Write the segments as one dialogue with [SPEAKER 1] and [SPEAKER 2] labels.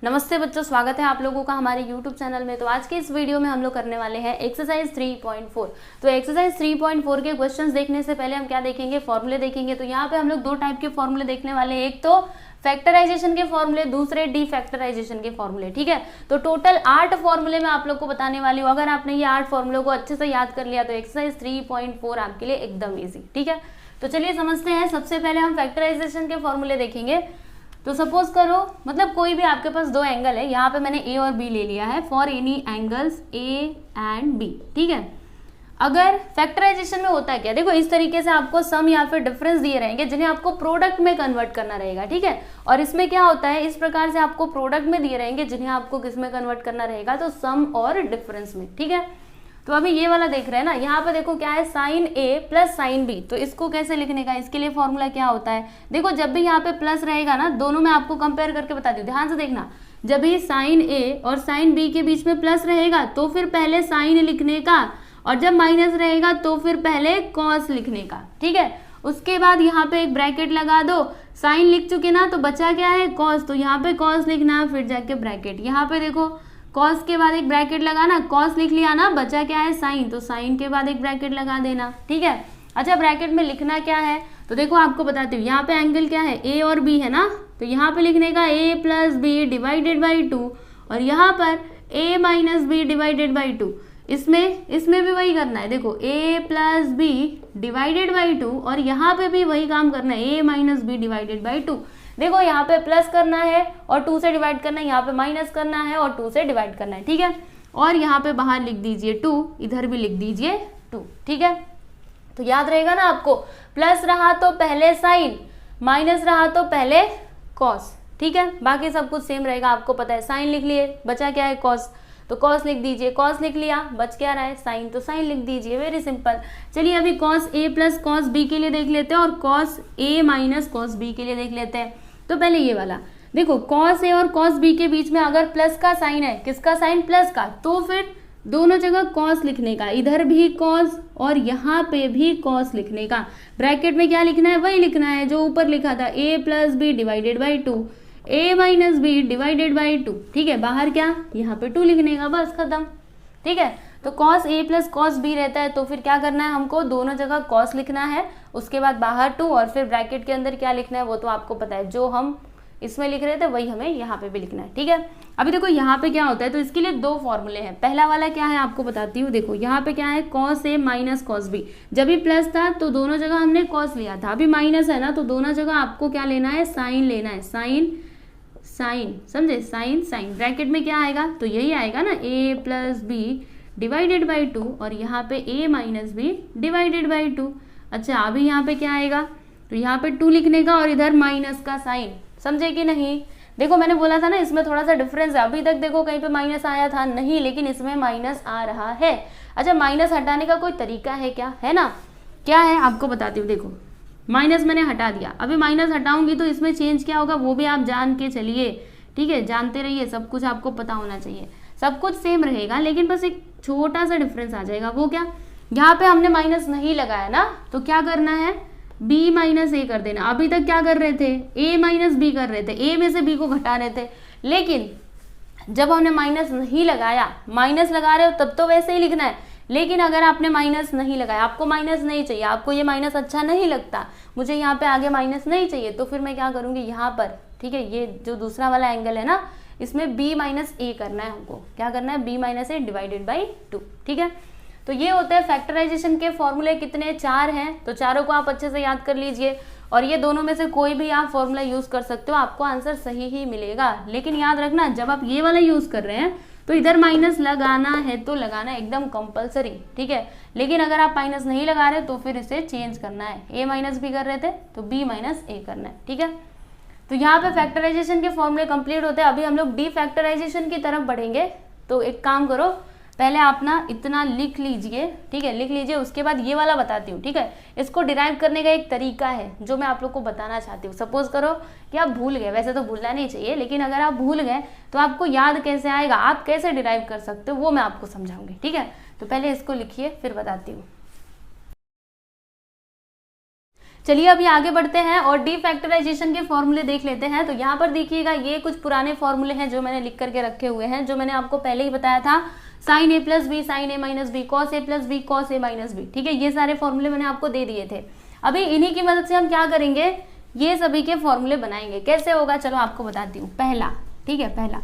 [SPEAKER 1] नमस्ते बच्चों, स्वागत है आप लोगों का हमारे YouTube चैनल में। तो आज के इस वीडियो में हम लोग करने वाले हैं एक्सरसाइज 3.4। तो एक्सरसाइज 3.4 के क्वेश्चंस देखने से पहले हम क्या देखेंगे, फॉर्मूले देखेंगे। तो यहाँ पे हम लोग दो टाइप के फॉर्मूले देखने वाले हैं, एक तो फैक्टराइजेशन के फॉर्मूले, दूसरे डीफैक्टराइजेशन के फॉर्मूले। ठीक है, तो टोटल 8 फॉर्मूले मैं आप लोग को बताने वाली हूँ। अगर आपने ये 8 फॉर्मूलों को अच्छे से याद कर लिया तो एक्सरसाइज 3.4 आपके लिए एकदम ईजी। ठीक है, तो चलिए समझते हैं। सबसे पहले हम फैक्टराइजेशन के फॉर्मूले देखेंगे। तो सपोज करो, मतलब कोई भी आपके पास दो एंगल है, यहाँ पे मैंने ए और बी ले लिया है, for any angles A and B. ठीक है, अगर फैक्टराइजेशन में होता है क्या, देखो इस तरीके से आपको सम या फिर डिफरेंस दिए रहेंगे जिन्हें आपको प्रोडक्ट में कन्वर्ट करना रहेगा। ठीक है, और इसमें क्या होता है, इस प्रकार से आपको प्रोडक्ट में दिए रहेंगे जिन्हें आपको किस में कन्वर्ट करना रहेगा, तो सम और डिफरेंस में। ठीक है, तो अभी ये वाला देख रहे हैं ना, यहाँ पे देखो क्या है, sign A plus sign B. तो इसको कैसे लिखने का, इसके लिए फॉर्मूला क्या होता है, देखो जब भी यहाँ पे प्लस रहेगा ना, दोनों में आपको कंपेयर करके बता दी, ध्यान से देखना। जब भी साइन ए और साइन बी के बीच में प्लस रहेगा तो फिर पहले साइन लिखने का, और जब माइनस रहेगा तो फिर पहले कॉस लिखने का। ठीक है, उसके बाद यहाँ पे एक ब्रैकेट लगा दो। साइन लिख चुके ना, तो बचा क्या है, कॉस। तो यहाँ पे कॉस लिखना है, फिर जाके ब्रैकेट। यहाँ पे देखो कॉस के बाद एक ब्रैकेट लगाना, कॉस लिख लिया ना, बचा क्या है, साइन। तो साइन के बाद एक ब्रैकेट लगा देना। ठीक है, अच्छा ब्रैकेट में लिखना क्या है, तो देखो आपको बताती हूँ। यहाँ पे एंगल क्या है, ए और बी है ना, तो यहाँ पे लिखने का ए प्लस बी डिवाइडेड बाई 2, और यहाँ पर ए माइनस बी डिवाइडेड बाई 2। इसमें भी वही करना है, देखो ए प्लस बी डिवाइडेड बाई 2, और यहाँ पे भी वही काम करना है, ए माइनस बी डिवाइडेड बाई 2। देखो यहाँ पे प्लस करना है और 2 से डिवाइड करना है, यहाँ पे माइनस करना है और 2 से डिवाइड करना है। ठीक है, और यहाँ पे बाहर लिख दीजिए 2, इधर भी लिख दीजिए 2। ठीक है, तो याद रहेगा ना आपको, प्लस रहा तो पहले साइन, माइनस रहा तो पहले कॉस। ठीक है, बाकी सब कुछ सेम रहेगा, आपको पता है। साइन लिख लिए, बचा क्या है, कॉस, तो कॉस लिख दीजिए। कॉस लिख लिया, बच क्या रहा है, साइन, तो साइन लिख दीजिए। Very simple. चलिए अभी cos A plus cos B के लिए देख लेते हैं, और cos A minus cos B के लिए देख लेते हैं। तो पहले ये वाला देखो, कॉस ए और कॉस बी के बीच में अगर प्लस का साइन है, किसका साइन, प्लस का, तो फिर दोनों जगह कॉस लिखने का, इधर भी कॉस और यहाँ पे भी कॉस लिखने का। ब्रैकेट में क्या लिखना है, वही लिखना है जो ऊपर लिखा था, A plus B divided by 2, A minus B divided by 2। ठीक है, बाहर क्या, यहाँ पे 2 लिखने का, बस खत्म। ठीक है, तो cos A plus cos B रहता है, तो फिर क्या करना है, हमको दोनों जगह कॉस लिखना है, उसके बाद बाहर 2, और फिर ब्रैकेट के अंदर क्या लिखना है वो तो आपको पता है, जो हम इसमें लिख रहे थे वही हमें यहाँ पे भी लिखना है। ठीक है, अभी देखो यहाँ पे क्या होता है, तो इसके लिए दो फॉर्मूले हैं। पहला वाला क्या है आपको बताती हूँ, देखो यहाँ पे क्या है, cos A minus cos B. जब भी प्लस था तो दोनों जगह हमने कॉस लिया था, अभी माइनस है ना, तो दोनों जगह आपको क्या लेना है, साइन लेना है। साइन साइन, समझे, साइन साइन। ब्रैकेट में क्या आएगा, तो यही आएगा ना, ए प्लस बी डिवाइडेड बाई 2, और यहाँ पे ए माइनस बी डिवाइडेड बाई 2। अच्छा अभी यहाँ पे क्या आएगा, तो यहाँ पे 2 लिखने का और इधर माइनस का साइन, समझे कि नहीं। देखो मैंने बोला था ना, इसमें थोड़ा सा डिफरेंस है। अभी तक देखो कहीं पे माइनस आया था नहीं, लेकिन इसमें माइनस आ रहा है। अच्छा माइनस हटाने का कोई तरीका है क्या, है ना, क्या है आपको बताती हूँ। देखो माइनस मैंने हटा दिया, अभी माइनस हटाऊंगी तो इसमें चेंज क्या होगा वो भी आप जान के चलिए। ठीक है, जानते रहिए, सब कुछ आपको पता होना चाहिए। सब कुछ सेम रहेगा, लेकिन बस एक छोटा सा डिफरेंस आ जाएगा। वो क्या, यहाँ पे हमने माइनस नहीं लगाया ना, तो क्या करना है, बी माइनस ए कर देना। अभी तक क्या कर रहे थे, ए माइनस बी कर रहे थे, ए में से बी को घटा रहे थे। लेकिन जब हमने माइनस नहीं लगाया, माइनस लगा रहे हो तब तो वैसे ही लिखना है। लेकिन अगर आपने माइनस नहीं लगाया, आपको माइनस नहीं चाहिए, आपको ये माइनस अच्छा नहीं लगता, मुझे यहाँ पे आगे माइनस नहीं चाहिए, तो फिर मैं क्या करूँगी यहाँ पर, ठीक है, ये जो दूसरा वाला एंगल है ना, इसमें b माइनस ए करना है हमको। क्या करना है, b minus A divided by 2। ठीक है, तो ये होते हैं फैक्टराइजेशन के फॉर्मूले। कितने, 4 हैं, तो चारों को आप अच्छे से याद कर लीजिए, और ये दोनों में से कोई भी आप फॉर्मूला यूज कर सकते हो, आपको आंसर सही ही मिलेगा। लेकिन याद रखना, जब आप ये वाला यूज कर रहे हैं तो इधर माइनस लगाना है तो लगाना एकदम कंपलसरी। ठीक है, लेकिन अगर आप माइनस नहीं लगा रहे तो फिर इसे चेंज करना है, ए माइनस बी कर रहे थे तो बी माइनस ए करना है। ठीक है, तो यहाँ पे फैक्टराइजेशन के फॉर्मूले कंप्लीट होते हैं। अभी हम लोग डीफैक्टराइजेशन की तरफ बढ़ेंगे। तो एक काम करो, पहले आप ना इतना लिख लीजिए। ठीक है, लिख लीजिए, उसके बाद ये वाला बताती हूँ। ठीक है, इसको डिराइव करने का एक तरीका है जो मैं आप लोग को बताना चाहती हूँ। सपोज करो कि आप भूल गए, वैसे तो भूलना नहीं चाहिए, लेकिन अगर आप भूल गए तो आपको याद कैसे आएगा, आप कैसे डिराइव कर सकते हो वो मैं आपको समझाऊंगी। ठीक है, तो पहले इसको लिखिए फिर बताती हूँ। चलिए अभी आगे बढ़ते हैं और डी फैक्टराइजेशन के फॉर्मूले देख लेते हैं। तो यहाँ पर देखिएगा ये कुछ पुराने फॉर्मूले हैं जो मैंने लिख करके रखे हुए हैं, जो मैंने आपको पहले ही बताया था, sign A plus B sign A minus B, cos A plus B cos A minus B. ठीक है, ये सारे फॉर्मूले मैंने आपको दे दिए थे। अभी इन्हीं की मदद से हम क्या करेंगे, ये सभी के फॉर्मूले बनाएंगे। कैसे होगा चलो आपको बताती हूँ। पहला, ठीक है, पहला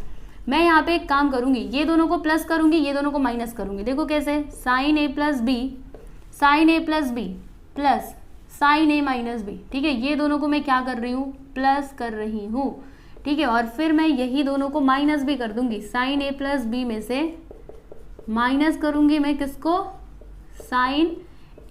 [SPEAKER 1] मैं यहाँ पे एक काम करूंगी, ये दोनों को प्लस करूंगी, ये दोनों को माइनस करूंगी। देखो कैसे, sign A plus B sign A plus B plus sign A minus B. ठीक है, ये दोनों को मैं क्या कर रही हूँ, प्लस कर रही हूँ। ठीक है, और फिर मैं यही दोनों को माइनस भी कर दूंगी, साइन ए प्लस बी में से माइनस करूंगी मैं किसको, साइन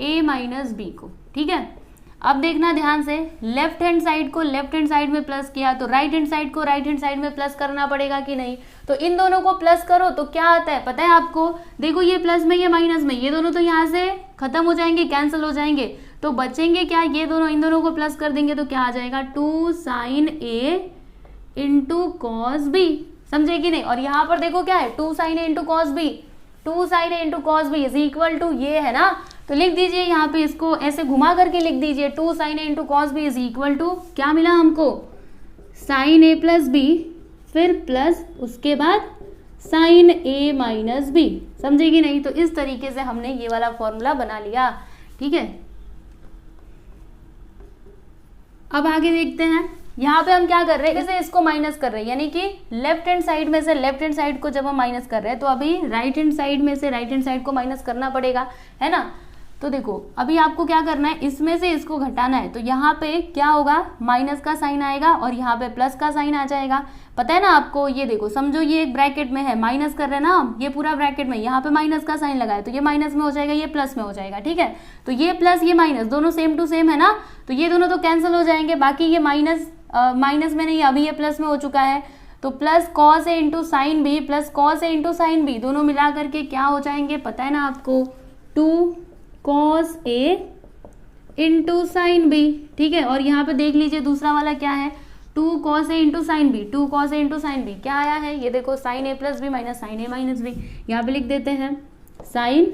[SPEAKER 1] ए माइनस बी को। ठीक है, अब देखना ध्यान से, लेफ्ट हैंड साइड को लेफ्ट हैंड साइड में प्लस किया तो राइट हैंड साइड को राइट हैंड साइड में प्लस करना पड़ेगा कि नहीं। तो इन दोनों को प्लस करो तो क्या आता है पता है आपको, देखो ये प्लस में ये माइनस में, ये दोनों तो यहाँ से खत्म हो जाएंगे, कैंसिल हो जाएंगे, तो बचेंगे क्या, ये दोनों, इन दोनों को प्लस कर देंगे तो क्या आ जाएगा, 2 sine A into cos B. समझे कि नहीं। और यहाँ पर देखो क्या है, 2 sine A into cos B, 2 sine A into cos B is equal to, ये है ना, तो लिख दीजिए यहाँ पे, इसको ऐसे घुमा करके लिख दीजिए, 2 sine A into cos B is equal to, क्या मिला हमको, साइन ए प्लस बी, फिर प्लस उसके बाद साइन ए माइनस बी। समझेगी नहीं। तो इस तरीके से हमने ये वाला फॉर्मूला बना लिया। ठीक है, अब आगे देखते हैं, यहाँ पे हम क्या कर रहे हैं, जैसे इसको माइनस कर रहे हैं, यानी कि लेफ्ट हैंड साइड में से लेफ्ट हैंड साइड को जब हम माइनस कर रहे हैं तो अभी राइट हैंड साइड में से राइट हैंड साइड को माइनस करना पड़ेगा, है ना। तो देखो अभी आपको क्या करना है, इसमें से इसको घटाना है, तो यहाँ पे क्या होगा, माइनस का साइन आएगा और यहाँ पे प्लस का साइन आ जाएगा। पता है ना आपको, ये देखो, समझो ये एक ब्रैकेट में है, माइनस कर रहे हैं ना हम, ये पूरा ब्रैकेट में, यहाँ पे माइनस का साइन लगा है तो ये माइनस में हो जाएगा, ये प्लस में हो जाएगा। ठीक है, तो ये प्लस ये माइनस दोनों सेम टू सेम है ना, तो ये दोनों तो कैंसिल हो जाएंगे, बाकी ये माइनस में नहीं, अभी ये प्लस में हो चुका है, तो plus cos A into sine B plus cos A into sine B, दोनों मिला करके क्या हो जाएंगे पता है ना आपको, 2 cos A into sine B. ठीक है, और यहाँ पे देख लीजिए दूसरा वाला क्या है, 2 cos A into sine B, 2 cos A into sine B क्या आया है, ये देखो, sign A plus B minus sine A minus B. यहाँ पे लिख देते हैं sign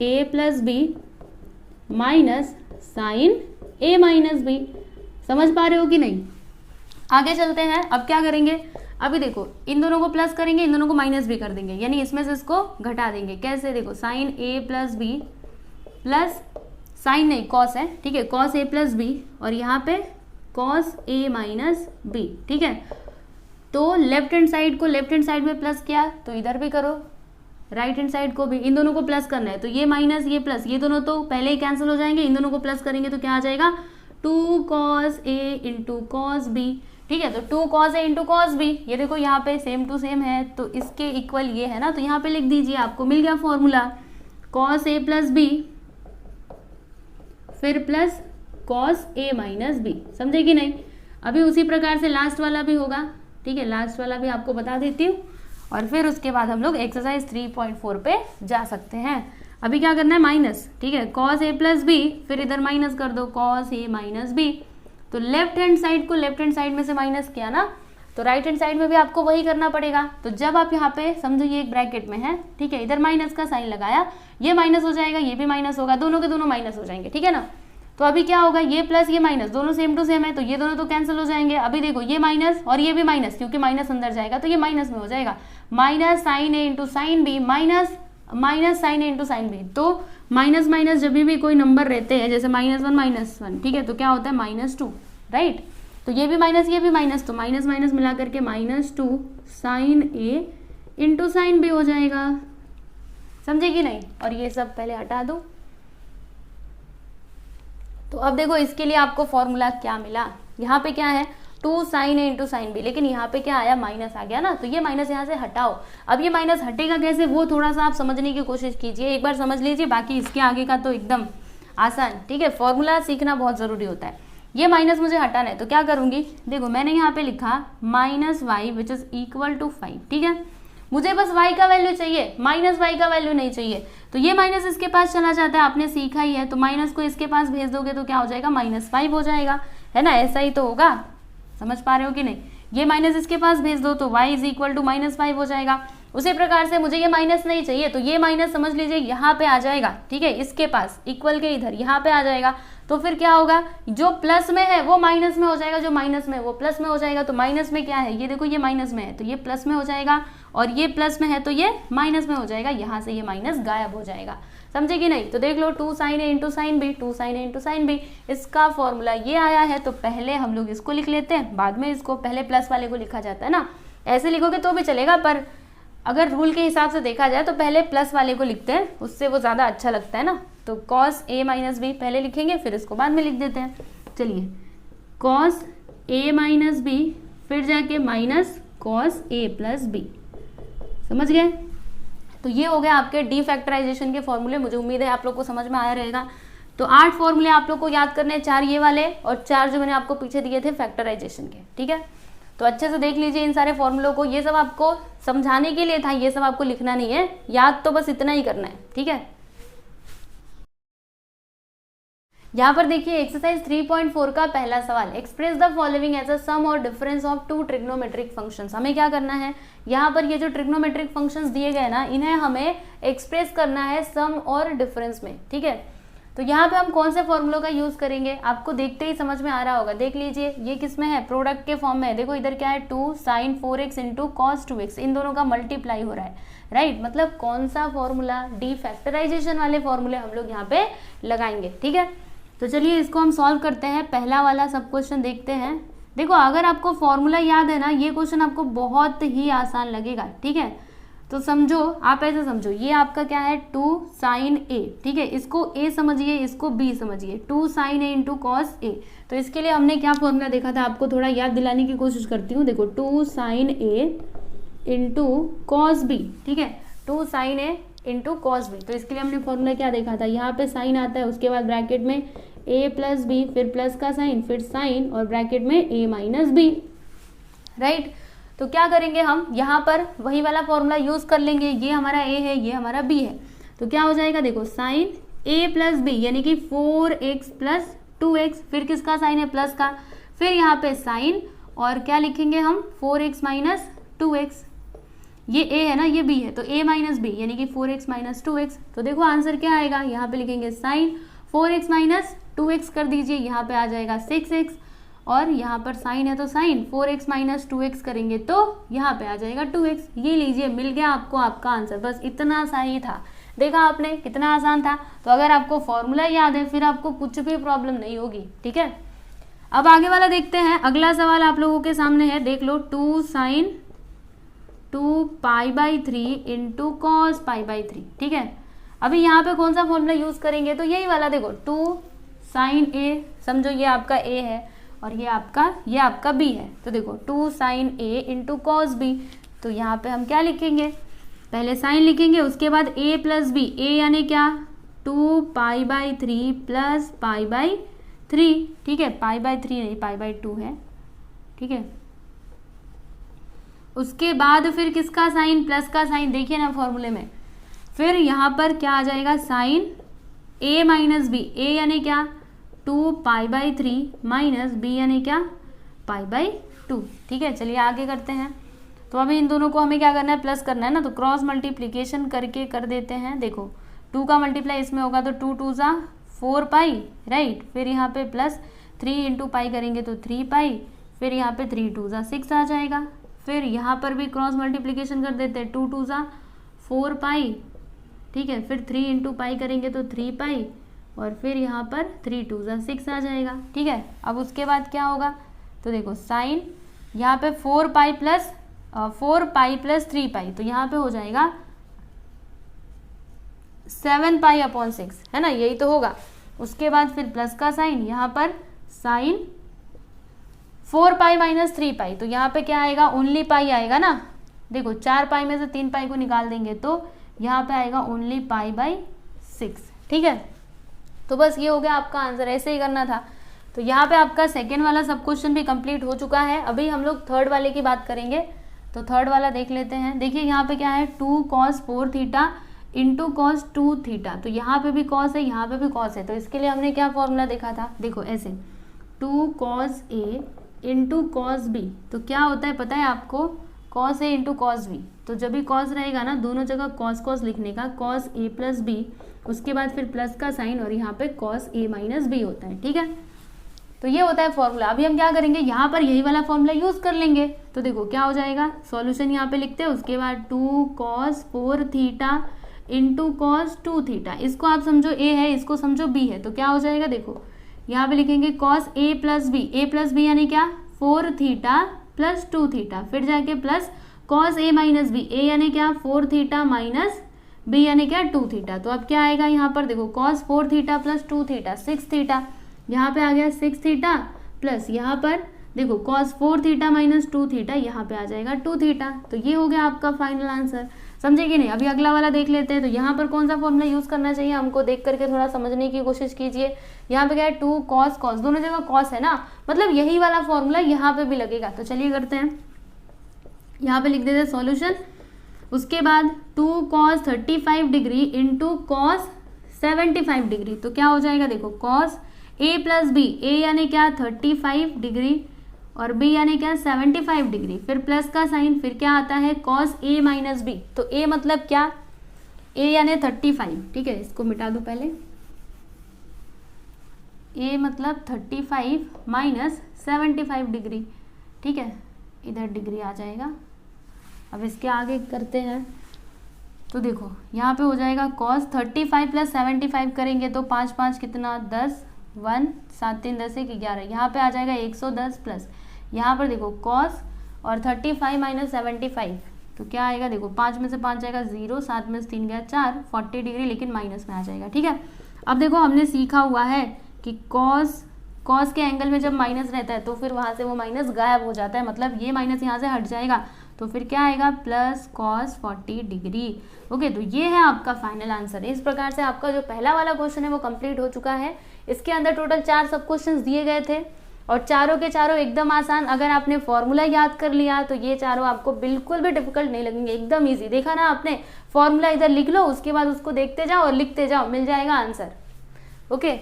[SPEAKER 1] A plus B minus sine A minus B. समझ पा रहे हो कि नहीं। आगे चलते हैं, अब क्या करेंगे, अभी देखो इन दोनों को प्लस करेंगे, इन दोनों को माइनस भी कर देंगे, यानी इसमें से इसको घटा देंगे। कैसे, देखो sign A plus B plus sign नहीं कॉस है, ठीक है, कॉस ए प्लस बी और यहाँ पे कॉस ए माइनस बी। ठीक है, तो लेफ्ट हैंड साइड को लेफ्ट हैंड साइड में प्लस किया तो इधर भी करो, राइट हैंड साइड को भी, इन दोनों को प्लस करना है, तो ये माइनस ये प्लस, ये दोनों तो पहले ही कैंसिल हो जाएंगे, इन दोनों को प्लस करेंगे तो क्या आ जाएगा, 2 cos A into cos B. ठीक है, तो 2 cos A into cos B, ये देखो यहाँ पे सेम टू सेम है तो इसके इक्वल ये है ना, तो यहाँ पे लिख दीजिए, आपको मिल गया formula, cos A plus B फिर प्लस कॉस ए माइनस बी। समझे कि नहीं। अभी उसी प्रकार से लास्ट वाला भी होगा। ठीक है, लास्ट वाला भी आपको बता देती हूँ और फिर उसके बाद हम लोग एक्सरसाइज 3.4 पे जा सकते हैं। अभी क्या करना है, माइनस। ठीक है, कॉस ए प्लस बी, फिर इधर माइनस कर दो, कॉस ए माइनस बी। तो लेफ्ट हैंड साइड को लेफ्ट हैंड साइड में से माइनस किया ना, तो राइट हैंड साइड में भी आपको वही करना पड़ेगा। तो जब आप यहाँ पे समझो ये एक ब्रैकेट में है, ठीक है, इधर माइनस का साइन लगाया, ये माइनस हो जाएगा, ये भी माइनस होगा, दोनों के दोनों माइनस हो जाएंगे। ठीक है ना, तो अभी क्या होगा, ये प्लस ये माइनस दोनों सेम टू सेम है, तो ये दोनों तो कैंसिल हो जाएंगे। अभी देखो ये माइनस और ये भी माइनस, क्योंकि माइनस अंदर जाएगा तो ये माइनस में हो जाएगा, minus sine A into sine B minus minus sine A into sine B. तो माइनस माइनस जब भी कोई नंबर रहते हैं, जैसे -1 ठीक है, तो क्या होता है -2, राइट। तो ये भी माइनस ये भी माइनस, तो माइनस माइनस मिला करके -2 sine A into sine B हो जाएगा। समझे कि नहीं। और ये सब पहले हटा दो। तो अब देखो इसके लिए आपको फॉर्मूला क्या मिला, यहाँ पे क्या है 2 sine A into sine B, लेकिन यहाँ पे क्या आया, माइनस आ गया ना, तो ये माइनस यहाँ से हटाओ। अब ये माइनस हटेगा कैसे, वो थोड़ा सा आप समझने की कोशिश कीजिए, एक बार समझ लीजिए, बाकी इसके आगे का तो एकदम आसान। ठीक है, फॉर्मूला सीखना बहुत जरूरी होता है। ये माइनस मुझे हटाना है तो क्या करूंगी, देखो मैंने यहाँ पे लिखा -y which is equal to 5। ठीक है, मुझे बस y का वैल्यू चाहिए, -y का वैल्यू नहीं चाहिए। तो ये माइनस इसके पास चला जाता है, आपने सीखा ही है, तो माइनस को इसके पास भेज दोगे तो क्या हो जाएगा, -5 हो जाएगा, है ना। ऐसा ही तो होगा, समझ पा रहे हो कि नहीं। ये माइनस इसके पास भेज दो तो y इज इक्वल टू -5 हो जाएगा। उसी प्रकार से मुझे ये माइनस नहीं चाहिए तो ये माइनस समझ लीजिए यहाँ पे आ जाएगा, ठीक है, इसके पास इक्वल के इधर यहाँ पे आ जाएगा। तो फिर क्या होगा, जो प्लस में है वो माइनस में हो जाएगा, जो माइनस में है वो प्लस में हो जाएगा। तो माइनस में क्या है, ये देखो ये माइनस में है तो ये प्लस में हो जाएगा, और ये प्लस में है तो ये माइनस में हो जाएगा। यहाँ से ये माइनस गायब हो जाएगा, समझे कि नहीं। तो देख लो 2 sin a into sine B, 2 sin a into sine B, इसका फॉर्मूला ये आया है। तो पहले हम लोग इसको लिख लेते हैं, बाद में इसको, पहले प्लस वाले को लिखा जाता है ना, ऐसे लिखोगे तो भी चलेगा, पर अगर रूल के हिसाब से देखा जाए तो पहले प्लस वाले को लिखते हैं, उससे वो ज़्यादा अच्छा लगता है ना। तो cos a माइनस बी पहले लिखेंगे, फिर इसको बाद में लिख देते हैं। चलिए cos a माइनस बी, फिर जाके minus cos a plus B, समझ गए। तो ये हो गया आपके डी फैक्टराइजेशन के फॉर्मूले। मुझे उम्मीद है आप लोग को समझ में आया रहेगा। तो 8 फॉर्मूले आप लोग को याद करने हैं, 4 ये वाले और 4 जो मैंने आपको पीछे दिए थे फैक्टराइजेशन के, ठीक है। तो अच्छे से देख लीजिए इन सारे फॉर्मूलों को, ये सब आपको समझाने के लिए था, ये सब आपको लिखना नहीं है, याद तो बस इतना ही करना है, ठीक है। यहाँ पर देखिए एक्सरसाइज 3.4 का पहला सवाल, express the following as a sum और डिफरेंस ऑफ 2 ट्रिग्नोमेट्रिक फंक्शंस। हमें क्या करना है, यहाँ पर ये जो ट्रिग्नोमेट्रिक फंक्शंस दिए गए ना, इन्हें हमें एक्सप्रेस करना है सम और डिफरेंस में, ठीक है। तो यहाँ पे हम कौन से फॉर्मूलों का यूज करेंगे, आपको देखते ही समझ में आ रहा होगा। देख लीजिए ये किस में है, प्रोडक्ट के फॉर्म में है। देखो इधर क्या है, 2 sin 4x into cos 2x, इन दोनों का मल्टीप्लाई हो रहा है, राइट। मतलब कौन सा फॉर्मूला, डी फैक्टराइजेशन वाले फॉर्मूले हम लोग यहाँ पे लगाएंगे, ठीक है। तो चलिए इसको हम सॉल्व करते हैं। पहला वाला सब क्वेश्चन देखते हैं। देखो अगर आपको फॉर्मूला याद है ना, ये क्वेश्चन आपको बहुत ही आसान लगेगा, ठीक है। तो समझो, आप ऐसे समझो, ये आपका क्या है 2 sin a, ठीक है, इसको a समझिए, इसको b समझिए, 2 sin a into cos a। तो इसके लिए हमने क्या फॉर्मूला देखा था, आपको थोड़ा याद दिलाने की कोशिश करती हूँ। देखो 2 sin a into cos b, ठीक है, 2 sin a into cos B. तो इसके लिए हमने फॉर्मूला क्या देखा था, यहाँ पे साइन आता है, उसके बाद ब्रैकेट में a प्लस बी, फिर प्लस का साइन, फिर साइन और ब्रैकेट में a माइनस बी, राइट। तो क्या करेंगे हम, यहाँ पर वही वाला फॉर्मूला यूज कर लेंगे। ये हमारा a है, ये हमारा b है, तो क्या हो जाएगा, देखो साइन a प्लस बी यानी कि 4x प्लस 2x, फिर किसका साइन है, प्लस का, फिर यहाँ पे साइन और क्या लिखेंगे हम 4x माइनस 2x। ये a है ना, ये b है, तो a माइनस बी यानी कि 4x माइनस 2x। तो देखो आंसर क्या आएगा, यहाँ पे लिखेंगे साइन 4x माइनस 2x कर दीजिए, यहाँ पे आ जाएगा 6x, और यहाँ पर साइन है तो साइन 4x माइनस 2x करेंगे तो यहाँ पे आ जाएगा 2x। ये लीजिए, मिल गया आपको आपका आंसर, बस इतना सा ही था। देखा आपने कितना आसान था। तो अगर आपको फॉर्मूला याद है फिर आपको कुछ भी प्रॉब्लम नहीं होगी, ठीक है। अब आगे वाला देखते हैं। अगला सवाल आप लोगों के सामने है, देख लो 2 sin 2π/3 इंटू कॉस π/3, ठीक है। अभी यहाँ पे कौन सा फॉर्मूला यूज करेंगे, तो यही वाला, देखो 2 sin a, समझो ये आपका a है और ये आपका b है। तो देखो 2 sin a into cos b, तो यहाँ पे हम क्या लिखेंगे, पहले साइन लिखेंगे, उसके बाद a प्लस बी, a यानी क्या 2π/3 प्लस π/3, ठीक है, π/3 नहीं π/2 है, ठीक है। उसके बाद फिर किसका साइन, प्लस का साइन, देखिए ना फॉर्मूले में, फिर यहाँ पर क्या आ जाएगा sine a minus B, a यानी क्या 2π/3 माइनस b यानी क्या π/2, ठीक है। चलिए आगे करते हैं। तो अभी इन दोनों को हमें क्या करना है, प्लस करना है ना, तो क्रॉस मल्टीप्लीकेशन करके कर देते हैं। देखो 2 का मल्टीप्लाई इसमें होगा तो 2 2 ज़ा 4π, राइट। फिर यहाँ पे प्लस 3 इंटू पाई करेंगे तो 3π, फिर यहाँ पे 3 2 ज़ा 6 आ जाएगा। फिर यहाँ पर भी क्रॉस मल्टीप्लीकेशन कर देते हैं, 2 2 ज़ा 4π, ठीक है। फिर 3 इंटू पाई करेंगे तो 3π, और फिर यहाँ पर 3 2 ज़ा 6 आ जाएगा, ठीक है। अब उसके बाद क्या होगा, तो देखो साइन यहाँ पे 4π प्लस 3π, तो यहाँ पे हो जाएगा 7π/6, है ना, यही तो होगा। उसके बाद फिर प्लस का साइन, यहाँ पर साइन 4π माइनस 3π, तो यहाँ पे क्या आएगा, ओनली पाई आएगा ना। देखो 4π में से 3π को निकाल देंगे तो यहाँ पे आएगा ओनली π/6, ठीक है। तो बस ये हो गया आपका आंसर, ऐसे ही करना था। तो यहाँ पे आपका सेकेंड वाला सब क्वेश्चन भी कंप्लीट हो चुका है। अभी हम लोग थर्ड वाले की बात करेंगे। तो थर्ड वाला देख लेते हैं। देखिए यहाँ पे क्या है, 2 cos 4 theta into cos 2 theta, तो यहाँ पे भी कॉस है, यहाँ पे भी कॉस है। तो इसके लिए हमने क्या फॉर्मूला देखा था, देखो ऐसे 2 cos a into cos B, तो क्या होता है पता है आपको, cos A into cos B, तो जब भी कॉस रहेगा ना दोनों जगह कॉस कॉस लिखने का, कॉस ए प्लस बी, उसके बाद फिर प्लस का साइन और यहाँ पे कॉस ए माइनस बी होता है, ठीक है। तो ये होता है फॉर्मूला। अभी हम क्या करेंगे, यहाँ पर यही वाला फॉर्मूला यूज कर लेंगे। तो देखो क्या हो जाएगा, सॉल्यूशन यहाँ पे लिखते हैं, उसके बाद 2 cos 4 theta into cos 2 theta, इसको आप समझो ए है, इसको समझो बी है, तो क्या हो जाएगा, देखो यहाँ पे लिखेंगे कॉस ए प्लस बी यानी क्या 4 थीटा प्लस 2 थीटा, फिर जाके प्लस कॉस ए माइनस बी, ए यानी क्या 4 थीटा माइनस बी यानी क्या 2 थीटा। तो अब क्या आएगा यहाँ पर, देखो cos 4 theta plus 2 theta 6 theta, यहाँ पे आ गया 6 थीटा प्लस यहाँ पर देखो कॉस 4 थीटा माइनस 2 थीटा, यहाँ पे आ जाएगा 2 थीटा। तो ये हो गया आपका फाइनल आंसर, समझे कि नहीं। अभी अगला वाला देख लेते हैं। तो यहाँ पर कौन सा फॉर्मूला यूज करना चाहिए हमको, देख करके थोड़ा समझने की कोशिश कीजिए। यहाँ पे क्या है 2 cos cos, दोनों जगह cos है ना, मतलब यही वाला फॉर्मूला यहाँ पे भी लगेगा। तो चलिए करते हैं, यहाँ पे लिख देते हैं सॉल्यूशन, उसके बाद 2 cos 35 degree into cos 75 degree, तो क्या हो जाएगा, देखो कॉस ए प्लस बी, ए यानी क्या 35 डिग्री और बी यानी क्या 75 डिग्री, फिर प्लस का साइन, फिर क्या आता है कॉस ए माइनस बी। तो ए मतलब क्या, ए यानी 35, ठीक है, इसको मिटा दूं पहले, ए मतलब 35 माइनस 75 डिग्री, ठीक है, इधर डिग्री आ जाएगा। अब इसके आगे करते हैं, तो देखो यहाँ पे हो जाएगा कॉस 35 प्लस 75 करेंगे तो 5 5 कितना 10, 1 7 3 10 1 11, यहाँ पे आ जाएगा 110 प्लस यहाँ पर देखो कॉस और 35 माइनस 75, तो क्या आएगा, देखो 5 में से 5 जाएगा 0, 7 में से 3 गया 4, 40 डिग्री लेकिन माइनस में आ जाएगा, ठीक है। अब देखो हमने सीखा हुआ है कि कॉस के एंगल में जब माइनस रहता है तो फिर वहाँ से वो माइनस गायब हो जाता है, मतलब ये माइनस यहाँ से हट जाएगा, तो फिर क्या आएगा प्लस कॉस 40 डिग्री। ओके, तो ये है आपका फाइनल आंसर। इस प्रकार से आपका जो पहला वाला क्वेश्चन है वो कंप्लीट हो चुका है। इसके अंदर टोटल 4 सब क्वेश्चंस दिए गए थे और चारों के चारों एकदम आसान। अगर आपने फॉर्मूला याद कर लिया तो ये चारों आपको बिल्कुल भी डिफिकल्ट नहीं लगेंगे, एकदम इजी। देखा ना आपने, फॉर्मूला इधर लिख लो, उसके बाद उसको देखते जाओ और लिखते जाओ, मिल जाएगा आंसर। ओके,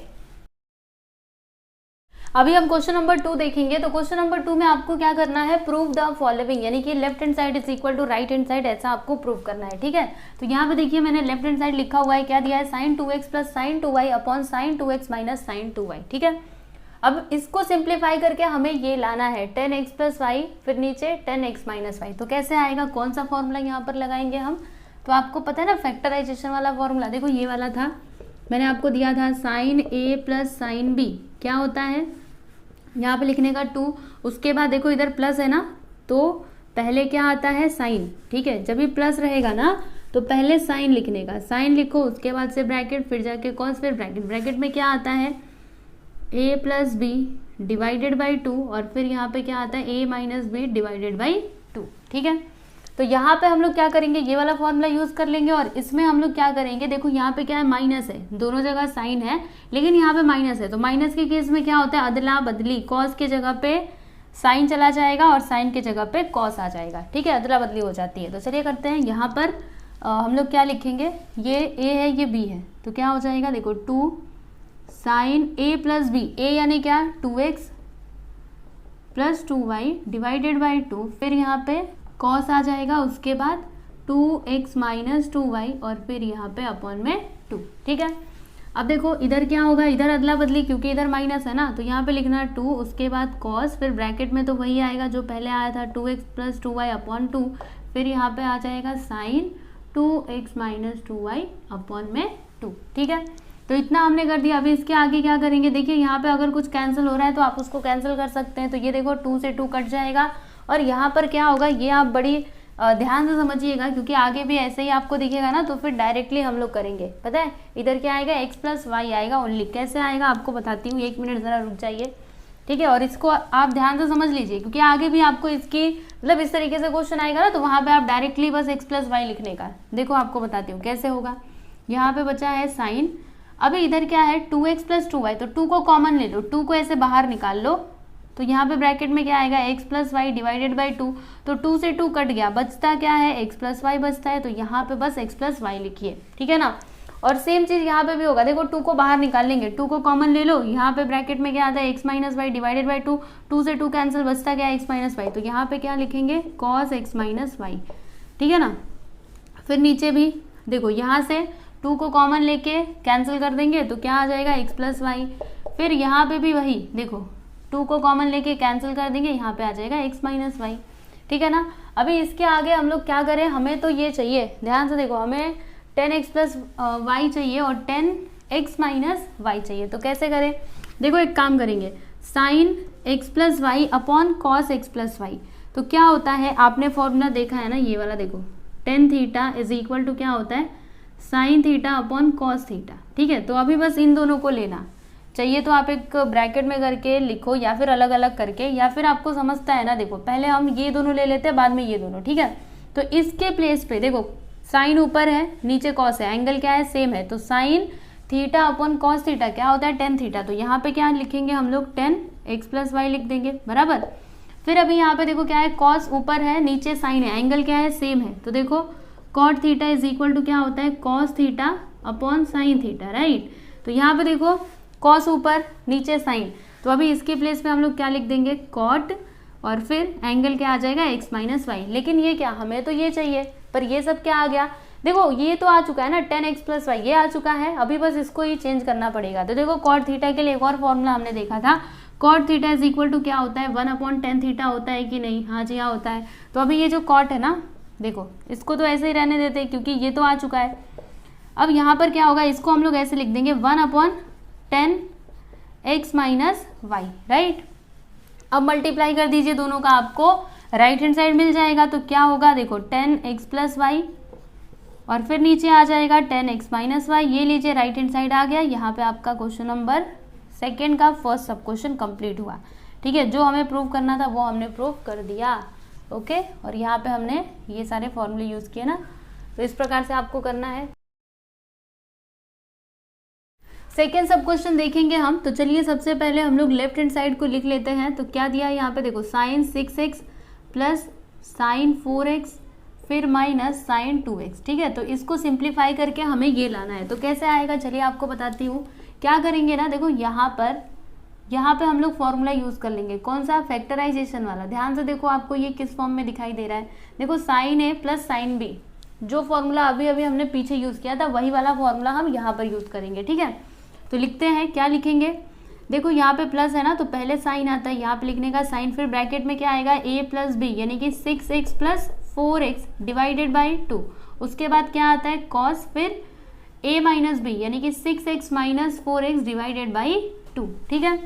[SPEAKER 1] अभी हम क्वेश्चन नंबर 2 देखेंगे। तो क्वेश्चन नंबर 2 में आपको क्या करना है, प्रूव द फॉलोइंग, यानी कि left hand side is equal to right hand side, ऐसा आपको प्रूव करना है, ठीक है। तो यहाँ पे देखिए मैंने लेफ्ट हैंड साइड लिखा हुआ है, क्या दिया है, sine 2x plus sine 2y upon sine 2x minus sine 2y, ठीक है। अब इसको सिंप्लीफाई करके हमें ये लाना है 10x प्लस वाई, फिर नीचे 10x माइनस वाई। तो कैसे आएगा, कौन सा फॉर्मूला यहाँ पर लगाएंगे हम, तो आपको पता है ना फैक्टराइजेशन वाला फॉर्मूला, देखो ये वाला था, मैंने आपको दिया था sine a plus sine b, क्या होता है यहाँ पे लिखने का 2, उसके बाद देखो इधर प्लस है ना, तो पहले क्या आता है साइन, ठीक है, जब भी प्लस रहेगा ना तो पहले साइन लिखने का, साइन लिखो, उसके बाद से ब्रैकेट, फिर जाके कॉस, फिर ब्रैकेट, ब्रैकेट में क्या आता है a plus B divided by 2 और फिर यहाँ पे क्या आता है a minus B divided by 2, ठीक है। तो यहाँ पे हम लोग क्या करेंगे, ये वाला फॉर्मूला यूज कर लेंगे और इसमें हम लोग क्या करेंगे, देखो यहाँ पे क्या है माइनस है, दोनों जगह साइन है लेकिन यहाँ पे माइनस है, तो माइनस के केस में क्या होता है, अदला बदली, कॉस के जगह पे साइन चला जाएगा और साइन के जगह पे कॉस आ जाएगा, ठीक है, अदला बदली हो जाती है। तो चलिए करते हैं, यहाँ पर हम लोग क्या लिखेंगे, ये a है ये b है, तो क्या हो जाएगा, देखो 2 sine a plus B, a यानी क्या 2x plus 2y divided by 2, फिर यहाँ पे कॉस आ जाएगा, उसके बाद 2x माइनस 2y और फिर यहाँ पे अपॉन में 2, ठीक है। अब देखो इधर क्या होगा, इधर अदला बदली, क्योंकि इधर माइनस है ना, तो यहाँ पे लिखना 2, उसके बाद कॉस, फिर ब्रैकेट में तो वही आएगा जो पहले आया था 2x प्लस 2y अपॉन 2, फिर यहाँ पे आ जाएगा sign 2x minus 2y upon में 2, ठीक है। तो इतना हमने कर दिया। अभी इसके आगे क्या करेंगे, देखिए यहाँ पे अगर कुछ कैंसिल हो रहा है तो आप उसको कैंसिल कर सकते हैं, तो ये देखो 2 से 2 कट जाएगा और यहाँ पर क्या होगा, ये आप बड़ी ध्यान से समझिएगा क्योंकि आगे भी ऐसे ही आपको दिखेगा ना, तो फिर डायरेक्टली हम लोग करेंगे, पता है इधर क्या आएगा, x प्लस वाई आएगा ओनली। कैसे आएगा आपको बताती हूँ, 1 मिनट ज़रा रुक जाइए, ठीक है। और इसको आप ध्यान से समझ लीजिए क्योंकि आगे भी आपको इसकी मतलब इस तरीके से क्वेश्चन आएगा ना, तो वहाँ पर आप डायरेक्टली बस x प्लस वाई लिखने का, देखो आपको बताती हूँ कैसे होगा। यहाँ पे बचा है साइन, अभी इधर क्या है 2x प्लस 2y, तो 2 को कॉमन ले लो, 2 को ऐसे बाहर निकाल लो, तो यहाँ पे ब्रैकेट में क्या आएगा x plus Y divided by 2, तो 2 से 2 कट गया, बचता क्या है x प्लस वाई बचता है, तो यहाँ पे बस x प्लस वाई लिखिए, ठीक है ना। और सेम चीज यहाँ पे भी होगा, देखो 2 को बाहर निकाल लेंगे, 2 को कॉमन ले लो, यहाँ पे ब्रैकेट में क्या आता है x minus Y divided by 2, 2 से 2 कैंसिल, बचता क्या है x माइनस वाई, तो यहाँ पे क्या लिखेंगे cos x माइनस वाई, ठीक है ना। फिर नीचे भी देखो यहाँ से 2 को कॉमन लेके कैंसिल कर देंगे तो क्या आ जाएगा x प्लस वाई। फिर यहाँ पे भी वही देखो 2 को कॉमन लेके कैंसिल कर देंगे, यहाँ पे आ जाएगा x माइनस वाई, ठीक है ना। अभी इसके आगे हम लोग क्या करें, हमें तो ये चाहिए, ध्यान से देखो, हमें 10x प्लस वाई चाहिए और 10x माइनस वाई चाहिए। तो कैसे करें, देखो एक काम करेंगे, sine x plus Y upon cos x plus Y. तो क्या होता है, आपने फॉर्मूला देखा है ना, ये वाला देखो, tan theta is equal to क्या होता है, sine theta upon cos theta, ठीक है। तो अभी बस इन दोनों को लेना चाहिए, तो आप एक ब्रैकेट में करके लिखो या फिर अलग अलग करके, या फिर आपको समझता है ना, देखो पहले हम ये दोनों ले लेते हैं, बाद में ये दोनों, ठीक है। तो इसके प्लेस पे देखो साइन ऊपर है, नीचे कॉस है, एंगल क्या है सेम है, तो sign theta upon cos theta क्या होता है टेन थीटा। तो यहाँ पे क्या लिखेंगे हम लोग 10x प्लस वाई लिख देंगे, बराबर। फिर अभी यहाँ पे देखो क्या है, कॉस ऊपर है, नीचे साइन है, एंगल क्या है सेम है, तो देखो cot theta is equal to क्या होता है cos theta upon sine theta, right. तो यहाँ पे देखो कॉस ऊपर, नीचे साइन, तो अभी इसके प्लेस पे हम लोग क्या लिख देंगे कॉट, और फिर एंगल क्या आ जाएगा x माइनस वाई। लेकिन ये क्या, हमें तो ये चाहिए, पर ये सब क्या आ गया, देखो ये तो आ चुका है ना 10x प्लस वाई, ये आ चुका है, अभी बस इसको ही चेंज करना पड़ेगा। तो देखो कॉट थीटा के लिए एक और फॉर्मूला हमने देखा था, cot theta is equal to क्या होता है 1 अपॉन टेन थीटा होता है कि नहीं, हाँ जी हाँ होता है। तो अभी ये जो कॉट है ना, देखो इसको तो ऐसे ही रहने देते हैं क्योंकि ये तो आ चुका है। अब यहाँ पर क्या होगा, इसको हम लोग ऐसे लिख देंगे 1 upon 10x minus Y, right. अब मल्टीप्लाई कर दीजिए दोनों का, आपको राइट हैंड साइड मिल जाएगा। तो क्या होगा, देखो 10x प्लस वाई और फिर नीचे आ जाएगा 10x माइनस वाई, ये लीजिए राइट हैंड साइड आ गया। यहाँ पे आपका क्वेश्चन नंबर 2 का फर्स्ट सब क्वेश्चन कंप्लीट हुआ, ठीक है। जो हमें प्रूव करना था वो हमने प्रूव कर दिया, ओके। और यहाँ पे हमने ये सारे फॉर्मूले यूज किए ना, तो इस प्रकार से आपको करना है। सेकेंड सब क्वेश्चन देखेंगे हम, तो चलिए सबसे पहले हम लोग लेफ्ट हैंड साइड को लिख लेते हैं। तो क्या दिया है यहाँ पे, देखो sign 6x plus sign 4x फिर माइनस साइन 2x, ठीक है। तो इसको सिंप्लीफाई करके हमें ये लाना है। तो कैसे आएगा, चलिए आपको बताती हूँ। क्या करेंगे ना, देखो यहाँ पे हम लोग फॉर्मूला यूज कर लेंगे, कौन सा, फैक्टराइजेशन वाला। ध्यान से देखो आपको ये किस फॉर्म में दिखाई दे रहा है, देखो sine a plus sine b, जो फॉर्मूला अभी अभी हमने पीछे यूज किया था वही वाला फॉर्मूला हम यहाँ पर यूज करेंगे, ठीक है। तो लिखते हैं, क्या लिखेंगे, देखो यहाँ पे प्लस है ना, तो पहले साइन आता है, यहाँ पे लिखने का साइन, फिर ब्रैकेट में क्या आएगा a प्लस बी, यानी कि 6x plus 4x divided by 2। उसके बाद क्या आता है कॉस, फिर a माइनस बी, यानी कि 6x minus 4x divided by 2, ठीक है।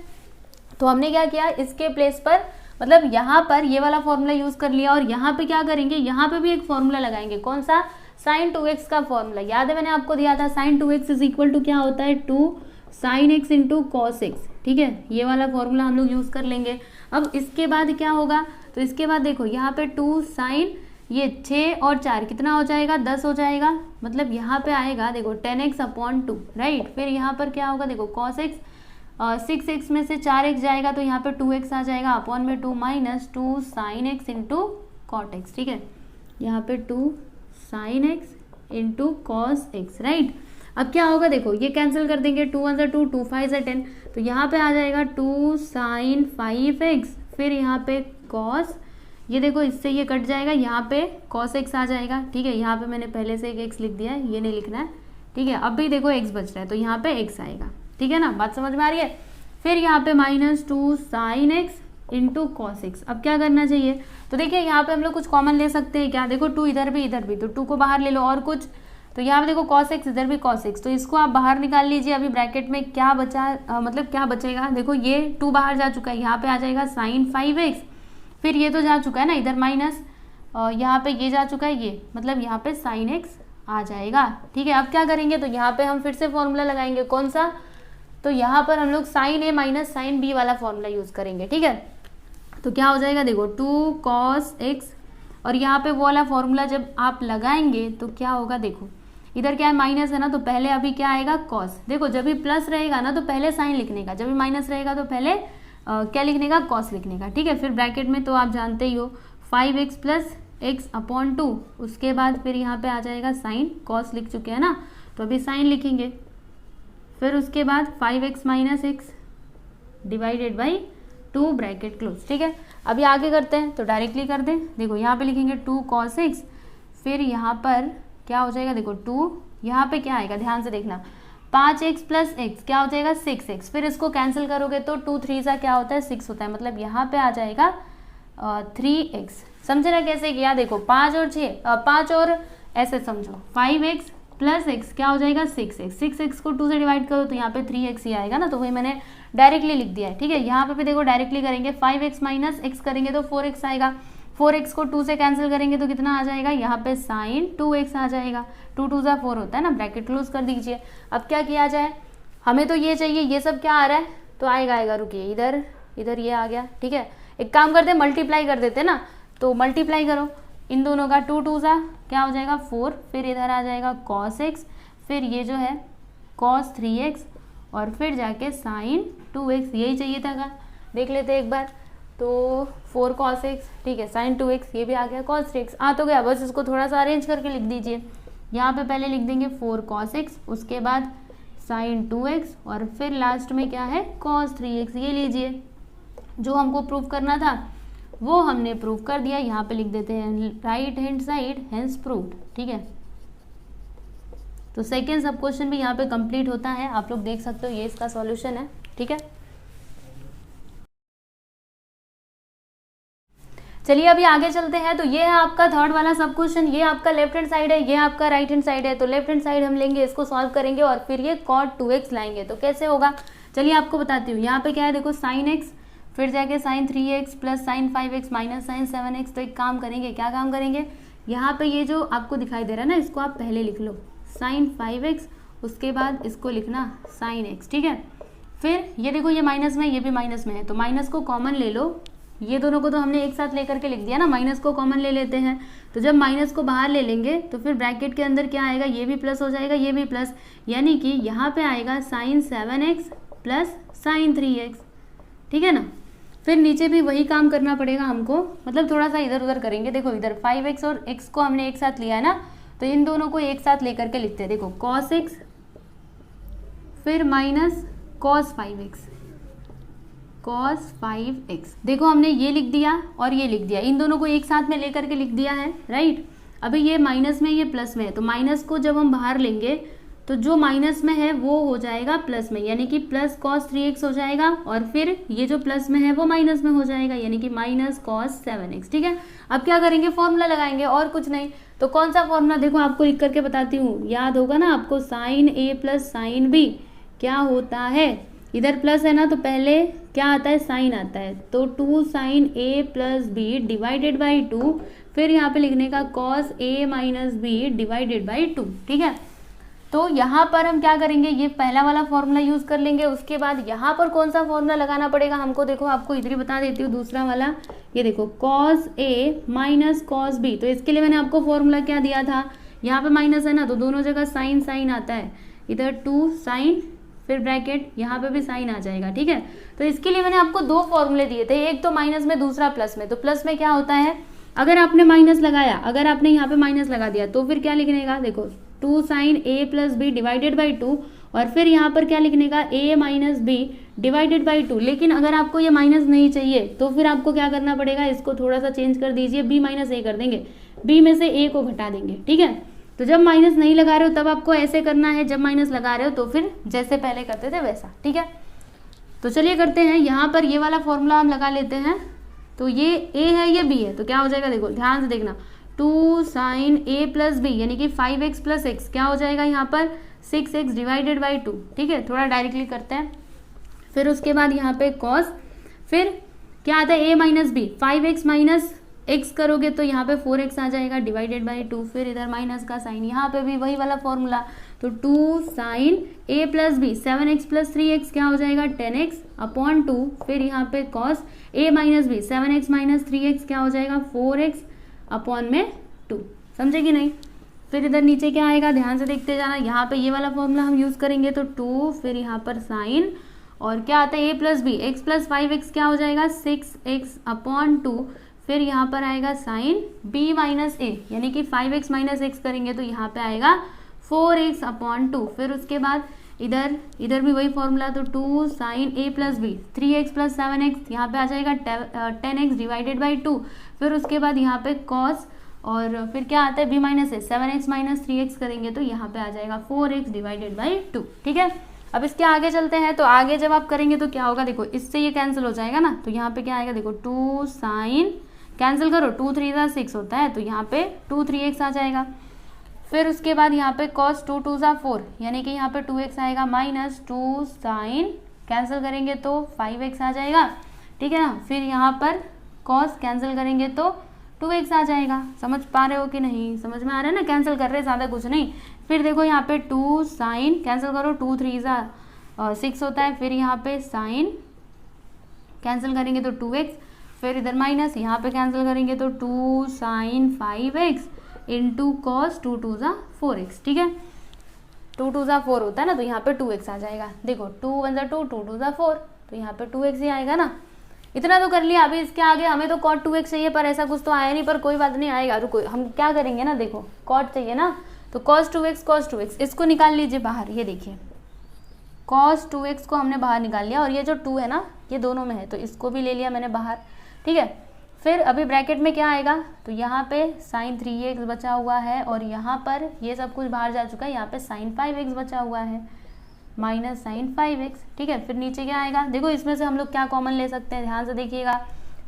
[SPEAKER 1] तो हमने क्या किया, इसके प्लेस पर मतलब यहाँ पर ये वाला फॉर्मूला यूज कर लिया, और यहाँ पे क्या करेंगे, यहाँ पे भी एक फॉर्मूला लगाएंगे, कौन सा, साइन 2x का फॉर्मूला। याद है मैंने आपको दिया था, sign 2x is equal to क्या होता है 2 sine x into cos x, ठीक है। ये वाला फॉर्मूला हम लोग यूज कर लेंगे। अब इसके बाद क्या होगा, तो इसके बाद देखो यहाँ पे 2 साइन, ये 6 और 4 कितना हो जाएगा, 10 हो जाएगा, मतलब यहाँ पे आएगा देखो 10x अपॉन 2, राइट। फिर यहाँ पर क्या होगा, देखो कॉस x, 6x में से 4x जाएगा तो यहाँ पे 2x आ जाएगा, अपॉन में 2 minus 2 sine x into cot x, ठीक है। यहाँ पे 2 sine x into cos x, right. अब क्या होगा, देखो ये कैंसिल कर देंगे, 2 1 2 2 5 10, तो यहाँ पे आ जाएगा 2 साइन 5x, फिर यहाँ पे कॉस, ये देखो इससे ये कट जाएगा, यहाँ पे कॉस x आ जाएगा, ठीक है। यहाँ पे मैंने पहले से एक x लिख दिया है, ये नहीं लिखना है, ठीक है। अब भी देखो x बच रहा है तो यहाँ पे x आएगा, ठीक है ना, बात समझ में आ रही है। फिर यहाँ पे minus 2 sine x into cos x। अब क्या करना चाहिए, तो देखिए यहाँ पे हम लोग कुछ कॉमन ले सकते हैं, क्या, देखो 2 इधर भी तो 2 को बाहर ले लो, और कुछ, तो यहाँ पे देखो cos x, इधर भी cos x, तो इसको आप बाहर निकाल लीजिए। अभी ब्रैकेट में क्या बचा, मतलब क्या बचेगा, देखो ये 2 बाहर जा चुका है, यहाँ पे आ जाएगा साइन 5x, फिर ये तो जा चुका है ना इधर माइनस, यहाँ पे ये जा चुका है, ये मतलब यहाँ पे साइन x आ जाएगा, ठीक है। अब क्या करेंगे, तो यहाँ पे हम फिर से फॉर्मूला लगाएंगे, कौन सा, तो यहाँ पर हम लोग sine a minus sine b वाला फॉर्मूला यूज करेंगे, ठीक है। तो क्या हो जाएगा, देखो 2 cos x, और यहाँ पे वो वाला फॉर्मूला जब आप लगाएंगे तो क्या होगा, देखो इधर क्या है माइनस है ना, तो पहले अभी क्या आएगा कॉस, देखो जब भी प्लस रहेगा ना तो पहले साइन लिखने का, जब भी माइनस रहेगा तो पहले क्या लिखने का, कॉस लिखने का, ठीक है। फिर ब्रैकेट में तो आप जानते ही हो 5x प्लस x अपॉन 2, उसके बाद फिर यहाँ पे आ जाएगा साइन, कॉस लिख चुके हैं ना, तो अभी साइन लिखेंगे, फिर उसके बाद 5x minus x divided by 2 bracket close. ठीक है, अभी आगे करते हैं तो डायरेक्टली कर दें। देखो यहाँ पे लिखेंगे 2 cos x, फिर यहाँ पर क्या हो जाएगा, देखो 2 यहाँ पे क्या आएगा, ध्यान से देखना, 5x प्लस एक्स क्या हो जाएगा 6x, फिर इसको कैंसिल करोगे तो 2 3 सा क्या होता है 6 होता है, मतलब यहाँ पे आ जाएगा 3x। समझे ना कैसे किया, देखो 5 और 6, 5 और ऐसे समझो 5x प्लस एक्स क्या हो जाएगा 6x, 6x को 2 से डिवाइड करो तो यहाँ पे 3x ही आएगा ना, तो वही मैंने डायरेक्टली लिख दिया है। ठीक है, यहाँ पे भी देखो डायरेक्टली करेंगे, 5x माइनस एक्स करेंगे तो 4x आएगा, 4x को 2 से कैंसिल करेंगे तो कितना आ जाएगा, यहाँ पे साइन 2x आ जाएगा, 2 2 सा 4 होता है ना, ब्रैकेट क्लोज कर दीजिए। अब क्या किया जाए, हमें तो ये चाहिए, ये सब क्या आ रहा है तो आएगा, रुकिए इधर इधर ये आ गया। ठीक है, एक काम करते हैं मल्टीप्लाई कर देते हैं ना, तो मल्टीप्लाई करो इन दोनों का, 2 2 सा क्या हो जाएगा 4, फिर इधर आ जाएगा cos x, फिर ये जो है cos 3x और फिर जाके साइन 2x, यही चाहिए था का, देख लेते हैं एक बार। तो 4 cos x, ठीक है, साइन 2x, ये भी आ गया, cos 3x आ तो गया, बस इसको थोड़ा सा अरेंज करके लिख दीजिए। यहाँ पे पहले लिख देंगे 4 cos x, उसके बाद साइन 2x और फिर लास्ट में क्या है cos 3x। ये लीजिए, जो हमको प्रूव करना था वो हमने प्रूव कर दिया। यहाँ पे लिख देते हैं right hand side hence proved. ठीक है, तो सेकेंड सब क्वेश्चन भी यहाँ पे कंप्लीट होता है, आप लोग देख सकते हो, ये इसका सॉल्यूशन है। ठीक है, चलिए अभी आगे चलते हैं। तो ये है आपका थर्ड वाला सब क्वेश्चन, ये आपका लेफ्ट हैंड साइड है, ये आपका राइट हैंड साइड है। तो लेफ्ट हैंड साइड हम लेंगे, इसको सॉल्व करेंगे और फिर ये cot 2x लाएंगे। तो कैसे होगा, चलिए आपको बताती हूँ। यहाँ पे क्या है, देखो साइन x, फिर जाके sine 3x plus sine 5x minus sine 7x। तो एक काम करेंगे, क्या काम करेंगे, यहाँ पे ये जो आपको दिखाई दे रहा है ना, इसको आप पहले लिख लो साइन 5x, उसके बाद इसको लिखना साइन x। ठीक है, फिर ये देखो ये माइनस में, ये भी माइनस में है, तो माइनस को कॉमन ले लो, ये दोनों को तो हमने एक साथ लेकर के लिख दिया ना, माइनस को कॉमन ले लेते हैं। तो जब माइनस को बाहर ले लेंगे तो फिर ब्रैकेट के अंदर क्या आएगा, ये भी प्लस हो जाएगा, ये भी प्लस, यानी कि यहाँ पे आएगा sign 7x plus sign 3x। ठीक है ना, फिर नीचे भी वही काम करना पड़ेगा हमको, मतलब थोड़ा सा इधर उधर करेंगे। देखो इधर 5x और x को हमने एक साथ लिया है ना, तो इन दोनों को एक साथ लेकर के लिखते हैं। देखो cos x फिर minus cos 5x, cos 5x। देखो हमने ये लिख दिया और ये लिख दिया, इन दोनों को एक साथ में लेकर के लिख दिया है, राइट। अभी ये माइनस में, ये प्लस में है, तो माइनस को जब हम बाहर लेंगे तो जो माइनस में है वो हो जाएगा प्लस में, यानी कि प्लस cos 3x हो जाएगा, और फिर ये जो प्लस में है वो माइनस में हो जाएगा, यानी कि माइनस cos 7x। ठीक है, अब क्या करेंगे, फॉर्मूला लगाएंगे और कुछ नहीं। तो कौन सा फॉर्मूला, देखो आपको लिख करके बताती हूँ, याद होगा ना आपको, sine a plus sine b क्या होता है, इधर प्लस है ना, तो पहले क्या आता है साइन आता है, तो 2 sine a plus B divided by 2, फिर यहाँ पे लिखने का cos a minus B divided by 2। ठीक है, तो यहाँ पर हम क्या करेंगे, ये पहला वाला फॉर्मूला यूज कर लेंगे। उसके बाद यहाँ पर कौन सा फॉर्मूला लगाना पड़ेगा हमको, देखो आपको इधर ही बता देती हूँ, दूसरा वाला, ये देखो cos a minus cos b। तो इसके लिए मैंने आपको फॉर्मूला क्या दिया था, यहाँ पे माइनस है ना, तो दोनों जगह साइन साइन आता है, इधर 2 साइन फिर ब्रैकेट, यहाँ पे भी साइन आ जाएगा। ठीक है, तो इसके लिए मैंने आपको 2 फॉर्मूले दिए थे, एक तो माइनस में, दूसरा प्लस में। तो प्लस में क्या होता है, अगर आपने माइनस लगाया, अगर आपने यहाँ पे माइनस लगा दिया तो फिर क्या लिखने का, देखो 2 sine a plus B divided by 2, और फिर यहाँ पर क्या लिखने का, a minus B divided by 2। लेकिन अगर आपको ये माइनस नहीं चाहिए तो फिर आपको क्या करना पड़ेगा, इसको थोड़ा सा चेंज कर दीजिए, b माइनस a कर देंगे, b में से a को घटा देंगे। ठीक है, तो जब माइनस नहीं लगा रहे हो तब आपको ऐसे करना है, जब माइनस लगा रहे हो तो फिर जैसे पहले करते थे वैसा। ठीक है, तो चलिए करते हैं, यहाँ पर ये वाला फॉर्मूला हम लगा लेते हैं। तो ये a है, ये b है, तो क्या हो जाएगा, देखो ध्यान से देखना, 2 साइन a प्लस बी यानी कि 5x प्लस एक्स क्या हो जाएगा यहाँ पर 6x डिवाइडेड बाई 2। ठीक है, थोड़ा डायरेक्टली करते हैं। फिर उसके बाद यहाँ पे cos, फिर क्या आता है a minus B, 5x minus x करोगे तो यहाँ पे 4x आ जाएगा डिवाइडेड बाई 2, फिर इधर माइनस का साइन, यहाँ पे भी वही वाला फॉर्मूला, तो 2 sine a plus B 7x plus 3x क्या हो जाएगा 10x अपॉन 2, फिर यहाँ पे cos a minus B 7x minus 3x क्या हो जाएगा 4x अपॉन में 2। समझे कि नहीं, फिर इधर नीचे क्या आएगा, ध्यान से देखते जाना, यहाँ पे ये वाला फॉर्मूला हम यूज करेंगे, तो 2 फिर यहाँ पर साइन, और क्या आता है a plus B, x plus 5x क्या हो जाएगा 6x अपॉन 2, फिर यहाँ पर आएगा साइन b माइनस a यानी कि 5x माइनस एक्स करेंगे तो यहाँ पे आएगा 4x अपॉन 2, फिर उसके बाद इधर भी वही फॉर्मूला, तो 2 sine a plus B, 3x plus 7x, यहाँ पे आ जाएगा 10x डिवाइडेड बाई 2, फिर उसके बाद यहाँ पे cos, और फिर क्या आता है b माइनस है, 7x माइनस 3x करेंगे तो यहाँ पे आ जाएगा 4x डिवाइडेड बाई 2। ठीक है, अब इसके आगे चलते हैं, तो आगे जब आप करेंगे तो क्या होगा, देखो इससे ये कैंसिल हो जाएगा ना, तो यहाँ पे क्या आएगा, देखो 2 साइन, कैंसिल करो, 2 3 ज़ा 6 होता है, तो यहाँ पे 2 3x आ जाएगा। फिर उसके बाद यहाँ पे cos 2 2 ज़ा 4, यानी कि यहाँ पे 2x आएगा, माइनस 2 साइन, कैंसिल करेंगे तो 5x आ जाएगा। ठीक है ना, फिर यहाँ पर cos कैंसिल करेंगे तो 2x आ जाएगा। समझ पा रहे हो कि नहीं, समझ में आ रहा है ना, कैंसिल कर रहे ज़्यादा कुछ नहीं। फिर देखो यहाँ पे 2 साइन, कैंसिल करो, 2 3 ज़ा 6 होता है, फिर यहाँ पे साइन कैंसिल करेंगे तो 2x, फिर इधर माइनस, यहाँ पे कैंसिल करेंगे तो 2 साइन 5x इंटू कॉस 2 2 ज़ा 4x। ठीक है, 2 2 ज़ा 4 होता है ना, तो यहाँ पे 2x आ जाएगा। देखो 2 1 ज़ा 2, 2 2 ज़ा 4, तो यहाँ पे 2x ही आएगा ना। इतना तो कर लिया, अभी इसके आगे हमें तो cot 2x चाहिए, पर ऐसा कुछ तो आया नहीं, पर कोई बात नहीं, आएगा। रुको, हम क्या करेंगे ना, देखो cot चाहिए ना, तो cos 2x इसको निकाल लीजिए बाहर। ये देखिए cos 2x को हमने बाहर निकाल लिया, और ये जो 2 है ना, ये दोनों में है, तो इसको भी ले लिया मैंने बाहर। ठीक है, फिर अभी ब्रैकेट में क्या आएगा, तो यहाँ पे sin 3x बचा हुआ है, और यहाँ पर ये सब कुछ बाहर जा चुका है, यहाँ पे sin 5x बचा हुआ है, माइनस sin 5x। ठीक है, फिर नीचे क्या आएगा, देखो इसमें से हम लोग क्या कॉमन ले सकते हैं, ध्यान से देखिएगा,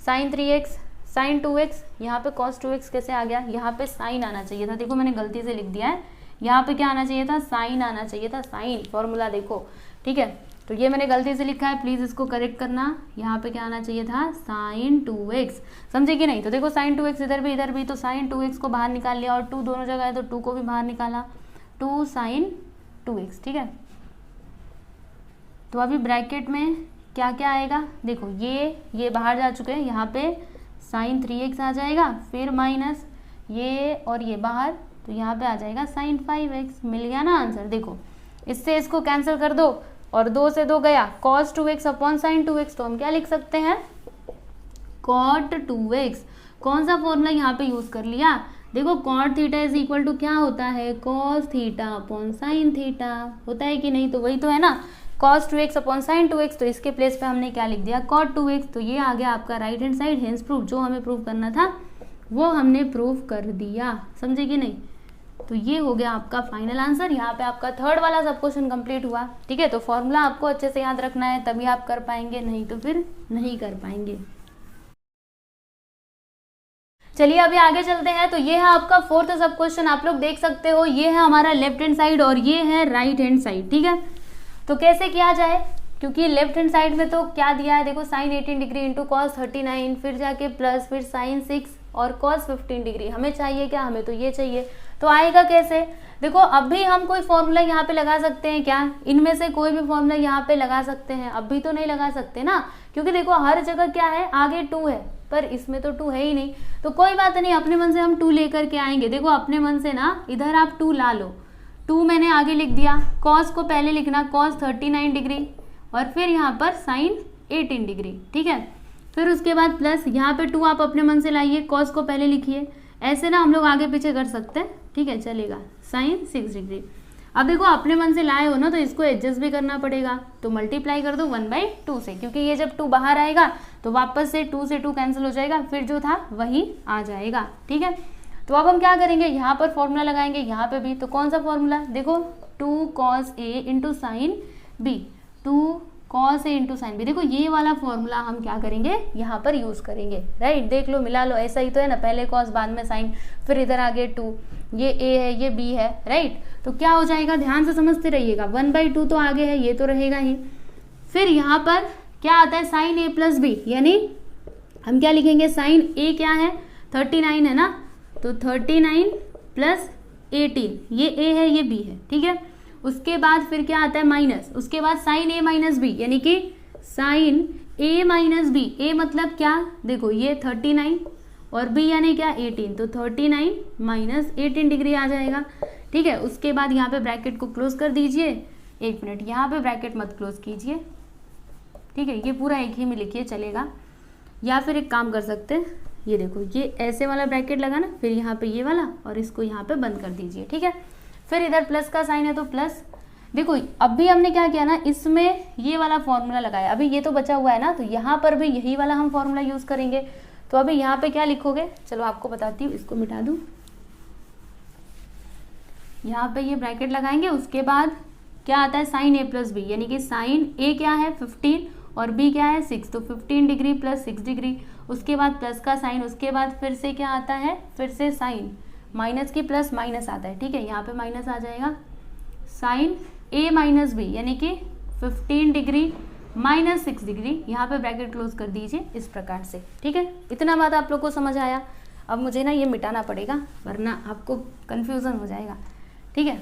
[SPEAKER 1] sin 3x, sin 2x, यहाँ पे cos 2x कैसे आ गया, यहाँ पे sin आना चाहिए था, देखो मैंने गलती से लिख दिया है, यहाँ पे क्या आना चाहिए था, sin आना चाहिए था, sin फॉर्मूला देखो। ठीक है, तो ये मैंने गलती से लिखा है, प्लीज़ इसको करेक्ट करना। यहाँ पे क्या आना चाहिए था, sin 2x, समझे कि नहीं। तो देखो sin 2x इधर भी, तो sin 2x को बाहर निकाल लिया, और 2 दोनों जगह है तो 2 को भी बाहर निकाला, 2 sin 2x। ठीक है, तो अभी ब्रैकेट में क्या क्या आएगा, देखो ये बाहर जा चुके हैं, यहाँ पे sin 3x आ जाएगा, फिर माइनस ये और ये बाहर, तो यहाँ पे आ जाएगा sin 5x। मिल गया ना आंसर। देखो इससे इसको कैंसिल कर दो, और 2 से 2 गया, cos 2x upon sin 2x, तो हम क्या लिख सकते हैं, cot 2x। कौन सा फॉर्मूला यहाँ पे यूज कर लिया, देखो cot theta is equal to क्या होता है, cos theta upon sin theta, होता है कि नहीं, तो वही तो है ना, cos 2x upon sin 2x, तो इसके प्लेस पे हमने क्या लिख दिया, cot 2x। तो ये आ गया आपका right hand side, hence proof, जो हमें प्रूव करना था वो हमने प्रूव कर दिया, समझे कि नहीं। तो ये हो गया आपका फाइनल आंसर। यहाँ पे आपका थर्ड वाला सब क्वेश्चन कंप्लीट हुआ। ठीक है, तो फॉर्मूला आपको अच्छे से याद रखना है, तभी आप कर पाएंगे, नहीं तो फिर नहीं कर पाएंगे। चलिए अभी आगे चलते हैं। तो ये है आपका फोर्थ सब क्वेश्चन, आप लोग देख सकते हो, ये है हमारा लेफ्ट हैंड साइड और ये है राइट हैंड साइड। ठीक है, तो कैसे किया जाए, क्योंकि लेफ्ट हैंड साइड में तो क्या दिया है, देखो साइन 18 डिग्री इंटू कॉस 39, फिर जाके प्लस, फिर साइन 6 और कॉस 15 डिग्री। हमें चाहिए क्या, हमें तो ये चाहिए। तो आएगा कैसे, देखो अभी हम कोई फॉर्मूला यहाँ पे लगा सकते हैं क्या, इनमें से कोई भी फॉर्मूला यहाँ पे लगा सकते हैं, अभी तो नहीं लगा सकते ना, क्योंकि देखो हर जगह क्या है, आगे 2 है, पर इसमें तो 2 है ही नहीं। तो कोई बात नहीं, अपने मन से हम 2 लेकर के आएंगे। देखो अपने मन से ना, इधर आप 2 ला लो, 2 मैंने आगे लिख दिया, कॉस को पहले लिखना, कॉस 39 डिग्री, और फिर यहाँ पर साइन 18 डिग्री। ठीक है, फिर उसके बाद प्लस, यहाँ पे 2 आप अपने मन से लाइए, कॉस को पहले लिखिए, ऐसे ना हम लोग आगे पीछे कर सकते हैं। ठीक है, चलेगा, साइन 6 डिग्री। अब देखो अपने मन से लाए हो ना, तो इसको एडजस्ट भी करना पड़ेगा, तो मल्टीप्लाई कर दो 1/2 से, क्योंकि ये जब 2 बाहर आएगा तो वापस से 2 से 2 कैंसिल हो जाएगा, फिर जो था वही आ जाएगा। ठीक है, तो अब हम क्या करेंगे, यहाँ पर फॉर्मूला लगाएंगे, यहाँ पे भी। तो कौन सा फॉर्मूला, देखो 2 cos A into sine B, 2 cos A into sine B. देखो ये वाला फॉर्मूला हम क्या करेंगे, यहाँ पर यूज करेंगे। राइट, देख लो, मिला लो, ऐसा ही तो है ना, पहले cos बाद में साइन, फिर इधर आगे 2, ये A है ये B है। राइट, तो क्या हो जाएगा, ध्यान से समझते रहिएगा, 1/2 तो आगे है, ये तो रहेगा ही। फिर यहाँ पर क्या आता है, साइन A प्लस बी, यानी हम क्या लिखेंगे, साइन A क्या है, 39 है ना, तो 39 प्लस 18, ये A है ये B है। ठीक है, उसके बाद फिर क्या आता है, माइनस, उसके बाद साइन A माइनस बी, यानी कि sine A minus B. A मतलब क्या, देखो ये 39 और B यानी क्या, 18, तो 39 माइनस 18 डिग्री आ जाएगा। ठीक है, उसके बाद यहाँ पे ब्रैकेट को क्लोज कर दीजिए। 1 मिनट, यहाँ पे ब्रैकेट मत क्लोज कीजिए। ठीक है, ये पूरा एक ही में लिखिए, चलेगा। या फिर एक काम कर सकते हैं, ये देखो ये ऐसे वाला ब्रैकेट लगा ना, फिर यहाँ पे ये वाला, और इसको यहाँ पे बंद कर दीजिए। ठीक है, फिर इधर प्लस का साइन है तो प्लस। देखो अभी हमने क्या किया ना, इसमें ये वाला फॉर्मूला लगाया, अभी ये तो बचा हुआ है ना, तो यहाँ पर भी यही वाला हम फॉर्मूला यूज करेंगे। तो अभी यहाँ पे क्या लिखोगे, चलो आपको बताती हूँ, इसको मिटा दूँ। यहाँ पे ये ब्रैकेट लगाएंगे, उसके बाद क्या आता है साइन ए प्लस बी, यानी कि साइन ए क्या है 15 और बी क्या है 6, तो 15 डिग्री प्लस 6 डिग्री, उसके बाद प्लस का साइन, उसके बाद फिर से क्या आता है, फिर से साइन, माइनस की प्लस माइनस आता है, ठीक है, यहाँ पे माइनस आ जाएगा, साइन ए माइनस बी यानी कि 15 डिग्री माइनस 6 डिग्री, यहाँ पे ब्रैकेट क्लोज कर दीजिए इस प्रकार से, ठीक है। इतना बात आप लोग को समझ आया। अब मुझे ना ये मिटाना पड़ेगा वरना आपको कन्फ्यूज़न हो जाएगा, ठीक है।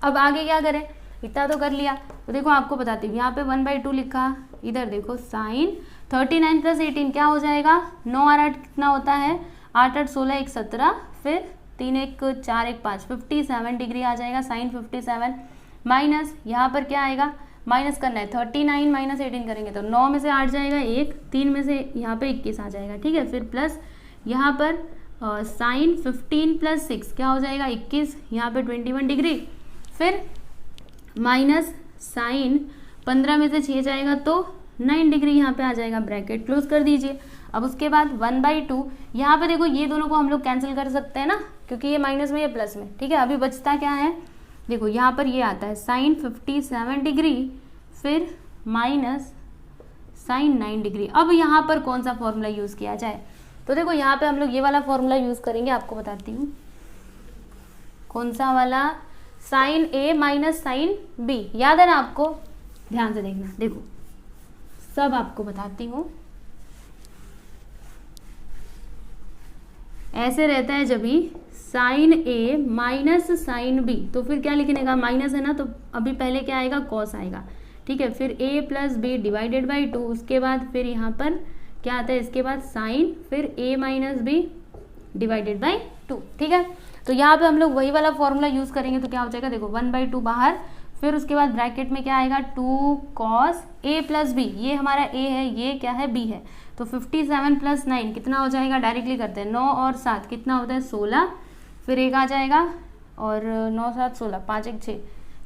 [SPEAKER 1] अब आगे क्या करें, इतना तो कर लिया, तो देखो आपको बताती हूँ, यहाँ पे 1/2 लिखा, इधर देखो साइन 39 प्लस 18 क्या हो जाएगा, 9 और 8 कितना होता है, 8 8 16 1 17, फिर 3 1 4 1 5, 57 डिग्री आ जाएगा, साइन 57 माइनस, यहाँ पर क्या आएगा, माइनस करना है, 39 माइनस 18 करेंगे तो 9 में से 8 जाएगा 1, 3 में से यहाँ पे 21 आ जाएगा, ठीक है। फिर प्लस यहाँ पर साइन 15 प्लस 6 क्या हो जाएगा 21, यहाँ पे 21 डिग्री, फिर माइनस साइन 15 में से 6 जाएगा तो 9 डिग्री यहाँ पे आ जाएगा, ब्रैकेट क्लोज कर दीजिए। अब उसके बाद 1/2, यहाँ पे देखो ये दोनों को हम लोग कैंसिल कर सकते हैं ना, क्योंकि ये माइनस में ये प्लस में, ठीक है। अभी बचता क्या है, देखो यहाँ पर ये आता है साइन 57 डिग्री फिर माइनस साइन 9 डिग्री। अब यहाँ पर कौन सा फॉर्मूला यूज़ किया जाए, तो देखो यहाँ पे हम लोग ये वाला फॉर्मूला यूज़ करेंगे, आपको बताती हूँ कौन सा वाला, sign A minus sine B, याद है ना आपको, ध्यान से देखना, देखो सब आपको बताती हूँ। ऐसे रहता है जब भी sign A minus sign B, तो फिर क्या लिखने का, माइनस है ना, तो अभी पहले क्या आएगा, कॉस आएगा, ठीक है। फिर ए प्लस बी डिवाइडेड बाई 2, उसके बाद फिर यहाँ पर क्या आता है, इसके बाद साइन, फिर ए माइनस बी डिवाइडेड बाई 2, ठीक है। तो यहाँ पे हम लोग वही वाला फॉर्मूला यूज़ करेंगे, तो क्या हो जाएगा, देखो 1/2 बाहर, फिर उसके बाद ब्रैकेट में क्या आएगा 2 कॉस ए प्लस बी, ये हमारा ए है, ये क्या है बी है, तो 57 प्लस 9 कितना हो जाएगा, डायरेक्टली करते हैं, 9 और 7 कितना होता है 16, फिर एक आ जाएगा और 9 7 16, 5 1 6,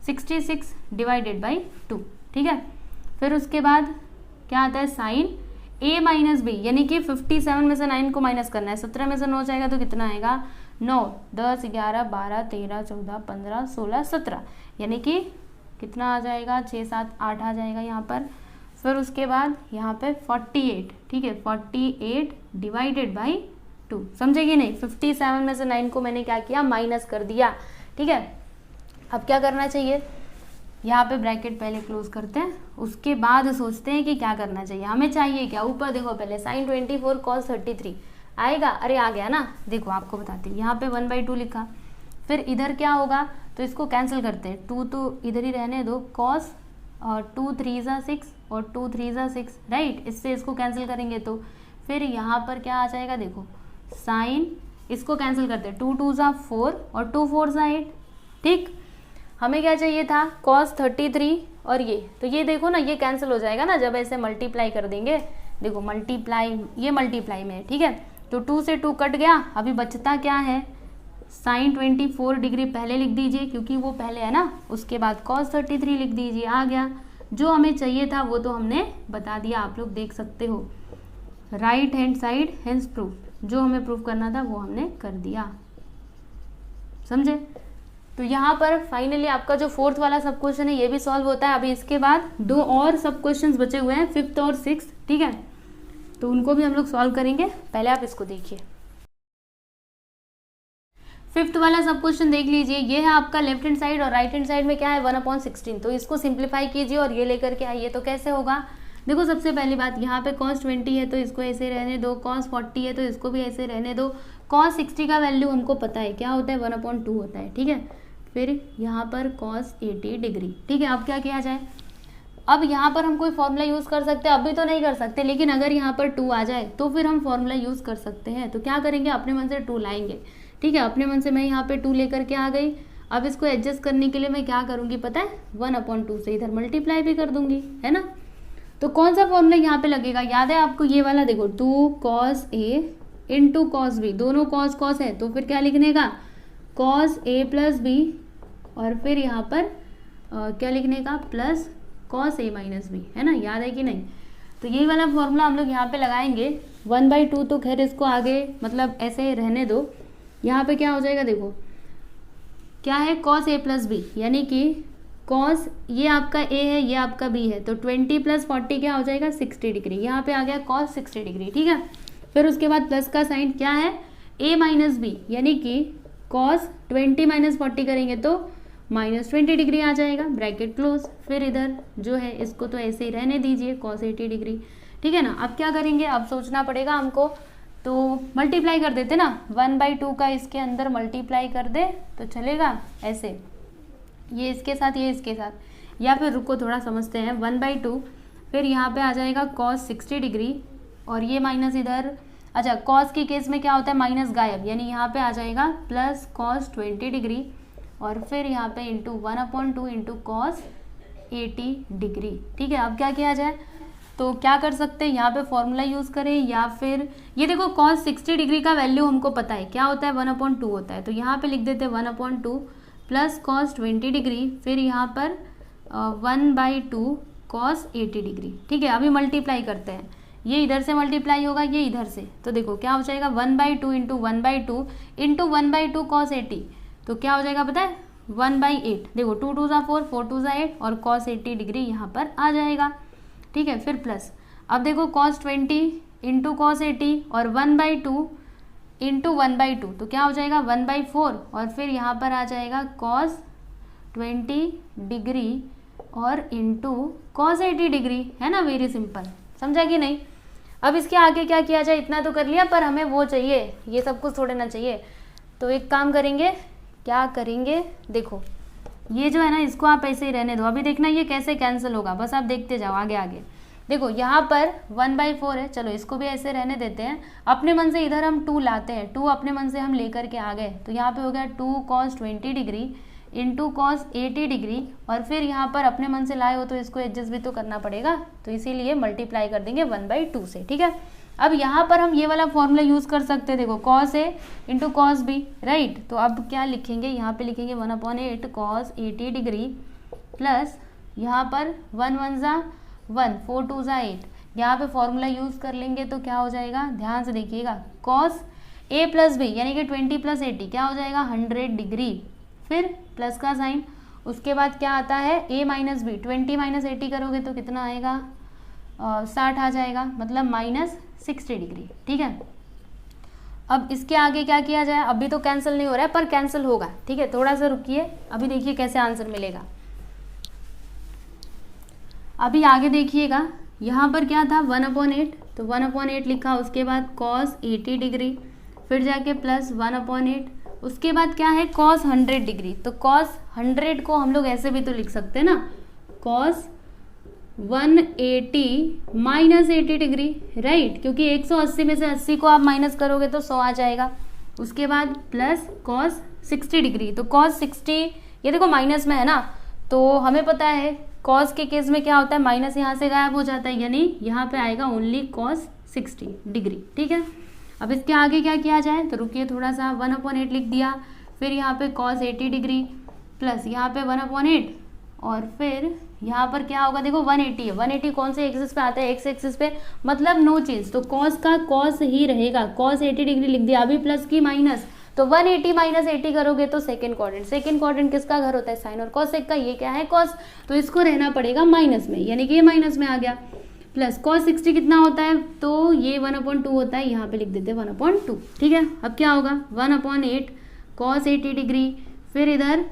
[SPEAKER 1] 66 डिवाइडेड बाई 2, ठीक है। फिर उसके बाद क्या आता है साइन ए माइनस बी, यानी कि 57 में से 9 को माइनस करना है, 17 में से 9 जाएगा तो कितना आएगा, 9 10 11 12 13 14 15 16 17, यानी कि कितना आ जाएगा, 6 7 8 आ जाएगा यहाँ पर। फिर उसके बाद यहाँ पे 48, ठीक है, 48 डिवाइडेड बाई 2, समझे कि नहीं, 57 में से 9 को मैंने क्या किया, माइनस कर दिया, ठीक है। अब क्या करना चाहिए, यहाँ पे ब्रैकेट पहले क्लोज करते हैं, उसके बाद सोचते हैं कि क्या करना चाहिए, हमें चाहिए क्या, ऊपर देखो पहले साइन 24 कॉस 33 आएगा, अरे आ गया ना, देखो आपको बताती हूँ, यहाँ पे 1/2 लिखा, फिर इधर क्या होगा, तो इसको कैंसिल करते हैं, 2 तो इधर ही रहने दो, कॉस और 2 3 ज़ा 6 और 2 3 ज़ा 6, राइट, इससे इसको कैंसिल करेंगे तो फिर यहाँ पर क्या आ जाएगा, देखो साइन, इसको कैंसिल करते हैं, 2 2 ज़ा 4 और 2 4 ज़ा 8, ठीक। हमें क्या चाहिए था, cos 33 और ये, तो ये देखो ना, ये कैंसिल हो जाएगा ना जब ऐसे मल्टीप्लाई कर देंगे, देखो मल्टीप्लाई, ये मल्टीप्लाई में है, ठीक है, तो 2 से 2 कट गया, अभी बचता क्या है, साइन 24 डिग्री पहले लिख दीजिए क्योंकि वो पहले है ना, उसके बाद cos 33 लिख दीजिए, आ गया। जो हमें चाहिए था वो तो हमने बता दिया, आप लोग देख सकते हो, right hand side hence proof, जो हमें प्रूफ करना था वो हमने कर दिया, समझे। तो यहाँ पर फाइनली आपका जो 4th वाला सब क्वेश्चन है ये भी सॉल्व होता है। अभी इसके बाद 2 और सब क्वेश्चंस बचे हुए हैं, 5th और 6th, ठीक है, तो उनको भी हम लोग सॉल्व करेंगे। पहले आप इसको देखिए, 5th वाला सब क्वेश्चन देख लीजिए, ये है आपका लेफ्ट हैंड साइड और राइट हैंड साइड में क्या है 1/16, तो इसको सिंप्लीफाई कीजिए और ये लेकर के आइए। तो कैसे होगा, देखो सबसे पहली बात, यहाँ पे cos 20 है तो इसको ऐसे रहने दो, cos 40 है तो इसको भी ऐसे रहने दो, cos 60 का वैल्यू हमको पता है क्या होता है, 1/2 होता है, ठीक है। फिर यहाँ पर cos 80 डिग्री, ठीक है। अब क्या किया जाए, अब यहाँ पर हम कोई फॉर्मूला यूज़ कर सकते हैं, अभी तो नहीं कर सकते, लेकिन अगर यहाँ पर 2 आ जाए तो फिर हम फॉर्मूला यूज़ कर सकते हैं। तो क्या करेंगे, अपने मन से 2 लाएंगे, ठीक है, अपने मन से मैं यहाँ पे 2 लेकर के आ गई। अब इसको एडजस्ट करने के लिए मैं क्या करूँगी पता है, 1/2 से इधर मल्टीप्लाई भी कर दूंगी, है ना। तो कौन सा फॉर्मूला यहाँ पे लगेगा, याद है आपको ये वाला, देखो 2 cos A into cos B, दोनों cos cos है तो फिर क्या लिखने का, cos A प्लस B और फिर यहाँ पर क्या लिखने का, प्लस कॉस ए माइनस बी, है ना, याद है कि नहीं। तो यही वाला फॉर्मूला हम लोग यहाँ पे लगाएंगे। 1/2 तो खैर इसको आगे मतलब ऐसे रहने दो। यहाँ पे क्या हो जाएगा, देखो क्या है, कॉस ए प्लस बी, यानी कि कॉस ये आपका ए है, ये आपका बी है, तो 20 + 40 क्या हो जाएगा, 60 डिग्री। यहाँ पे आ गया कॉस 60 डिग्री, ठीक है। फिर उसके बाद प्लस का साइन क्या है, ए माइनस बी, यानी कि कॉस 20 - 40 करेंगे तो -20 डिग्री आ जाएगा, ब्रैकेट क्लोज। फिर इधर जो है इसको तो ऐसे ही रहने दीजिए, कॉस 80 डिग्री, ठीक है ना। अब क्या करेंगे, अब सोचना पड़ेगा हमको, तो मल्टीप्लाई कर देते ना, 1/2 का इसके अंदर मल्टीप्लाई कर दे तो चलेगा ऐसे, ये इसके साथ ये इसके साथ, या फिर रुको थोड़ा समझते हैं। 1/2 फिर यहाँ पे आ जाएगा कॉस 60 डिग्री, और ये माइनस इधर, अच्छा कॉस के केस में क्या होता है, माइनस गायब, यानी यहाँ पे आ जाएगा प्लस कॉस 20 डिग्री, और फिर यहाँ पे इंटू 1/2 इंटू कॉस 80 डिग्री, ठीक है। अब क्या किया जाए, तो क्या कर सकते हैं, यहाँ पे फॉर्मूला यूज़ करें, या फिर ये देखो कॉस 60 डिग्री का वैल्यू हमको पता है क्या होता है, 1/2 होता है, तो यहाँ पे लिख देते हैं 1/2 प्लस कॉस 20 डिग्री, फिर यहाँ पर 1/2 कॉस 80 डिग्री, ठीक है। अभी मल्टीप्लाई करते हैं, ये इधर से मल्टीप्लाई होगा, ये इधर से, तो देखो क्या हो जाएगा, 1/2 इंटू 1/2 इंटू 1/2 कॉस 80, तो क्या हो जाएगा पता है, 1/8। देखो 2 × 2 = 4, 4 × 2 = 8, और कॉस 80 डिग्री यहाँ पर आ जाएगा, ठीक है। फिर प्लस, अब देखो कॉस 20 इंटू कॉस 80 और 1/2 इंटू 1/2, तो क्या हो जाएगा 1/4, और फिर यहाँ पर आ जाएगा कॉस 20 डिग्री और इंटू कॉस 80 डिग्री, है ना, वेरी सिंपल, समझा कि नहीं। अब इसके आगे क्या किया जाए, इतना तो कर लिया, पर हमें वो चाहिए, ये सब कुछ छोड़ना ना चाहिए। तो एक काम करेंगे, क्या करेंगे, देखो ये जो है ना, इसको आप ऐसे ही रहने दो, अभी देखना ये कैसे कैंसिल होगा, बस आप देखते जाओ आगे आगे। देखो यहाँ पर 1/4 है, चलो इसको भी ऐसे रहने देते हैं। अपने मन से इधर हम 2 लाते हैं, 2 अपने मन से हम लेकर के आ गए, तो यहाँ पे हो गया 2 cos 20 degree into cos 80 degree, और फिर यहाँ पर अपने मन से लाए हो तो इसको एडजस्ट भी तो करना पड़ेगा, तो इसीलिए मल्टीप्लाई कर देंगे 1/2 से, ठीक है। अब यहाँ पर हम ये वाला फॉर्मूला यूज़ कर सकते हैं, देखो cos A into cos B, right. तो अब क्या लिखेंगे, यहाँ पे लिखेंगे 1/8 cos 80 डिग्री प्लस यहाँ पर 1 × 1 = 1, 4 × 2 = 8, यहाँ पे फॉर्मूला यूज़ कर लेंगे तो क्या हो जाएगा, ध्यान से देखिएगा, cos A प्लस बी यानी कि 20 + 80 क्या हो जाएगा 100 डिग्री, फिर प्लस का साइन, उसके बाद क्या आता है A माइनस बी, 20 - 80 करोगे तो कितना आएगा 60 आ जाएगा, मतलब -60 डिग्री, ठीक है। अब इसके आगे क्या किया जाए, अभी तो कैंसिल नहीं हो रहा है पर कैंसिल होगा, ठीक है, थोड़ा सा रुकिए, अभी देखिए कैसे आंसर मिलेगा। अभी आगे देखिएगा, यहाँ पर क्या था 1/8, तो 1/8 लिखा, उसके बाद cos 80 डिग्री, फिर जाके प्लस 1/8, उसके बाद क्या है cos 100 डिग्री, तो cos 100 को हम लोग ऐसे भी तो लिख सकते हैं ना, cos 180 - 80 डिग्री, राइट, क्योंकि 180 में से 80 को आप माइनस करोगे तो 100 आ जाएगा। उसके बाद प्लस cos 60 डिग्री, तो cos 60 ये देखो माइनस में है ना, तो हमें पता है cos के केस में क्या होता है, माइनस यहाँ से गायब हो जाता है, यानी यहाँ पे आएगा ओनली cos 60 डिग्री, ठीक है। अब इसके आगे क्या किया जाए, तो रुकिए थोड़ा सा, 1/8 लिख दिया, फिर यहाँ पे cos 80 डिग्री प्लस यहाँ पे 1/8, और फिर यहाँ पर क्या होगा, देखो 180 है, 180 कौन से एक्सिस पे आता है, एक्स एक्सिस पे, मतलब नो चेंज, तो cos का cos ही रहेगा, cos 80 डिग्री लिख दिया। अभी प्लस की माइनस, तो 180 - 80 करोगे तो सेकंड क्वाड्रेंट, सेकंड क्वाड्रेंट किसका घर होता है, साइन और कॉसेक का, ये क्या है cos, तो इसको रहना पड़ेगा माइनस में, यानी कि ये माइनस में आ गया, प्लस cos 60 कितना होता है, तो ये 1/2 होता है, यहाँ पे लिख देते हैं 1/2, ठीक है। अब क्या होगा 1/8 cos 80 डिग्री, फिर इधर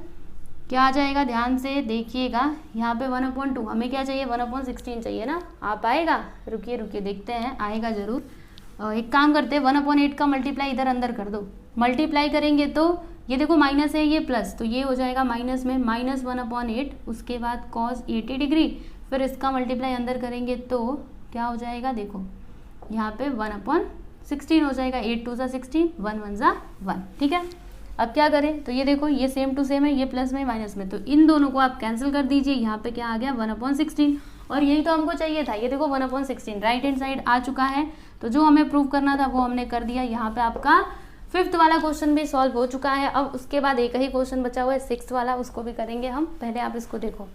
[SPEAKER 1] क्या आ जाएगा, ध्यान से देखिएगा, यहाँ पे 1/2, हमें क्या चाहिए 1/16 चाहिए ना, आ पाएगा, रुकिए रुकिए देखते हैं, आएगा जरूर। एक काम करते हैं, 1/8 का मल्टीप्लाई इधर अंदर कर दो, मल्टीप्लाई करेंगे तो ये देखो माइनस है, ये प्लस, तो ये हो जाएगा माइनस में -1/8, उसके बाद cos 80 डिग्री, फिर इसका मल्टीप्लाई अंदर करेंगे तो क्या हो जाएगा, देखो यहाँ पे 1/16 हो जाएगा, 8 × 2 = 16, 1 × 1 = 1, ठीक है। अब क्या करें, तो ये देखो ये सेम टू सेम है, ये प्लस में माइनस में, तो इन दोनों को आप कैंसिल कर दीजिए, यहाँ पे क्या आ गया 1/16, और यही तो हमको चाहिए था, ये देखो 1/16 राइट हैंड साइड आ चुका है, तो जो हमें प्रूव करना था वो हमने कर दिया। यहाँ पे आपका 5th वाला क्वेश्चन भी सॉल्व हो चुका है। अब उसके बाद एक ही क्वेश्चन बचा हुआ है 6th वाला, उसको भी करेंगे हम। पहले आप इसको देखो,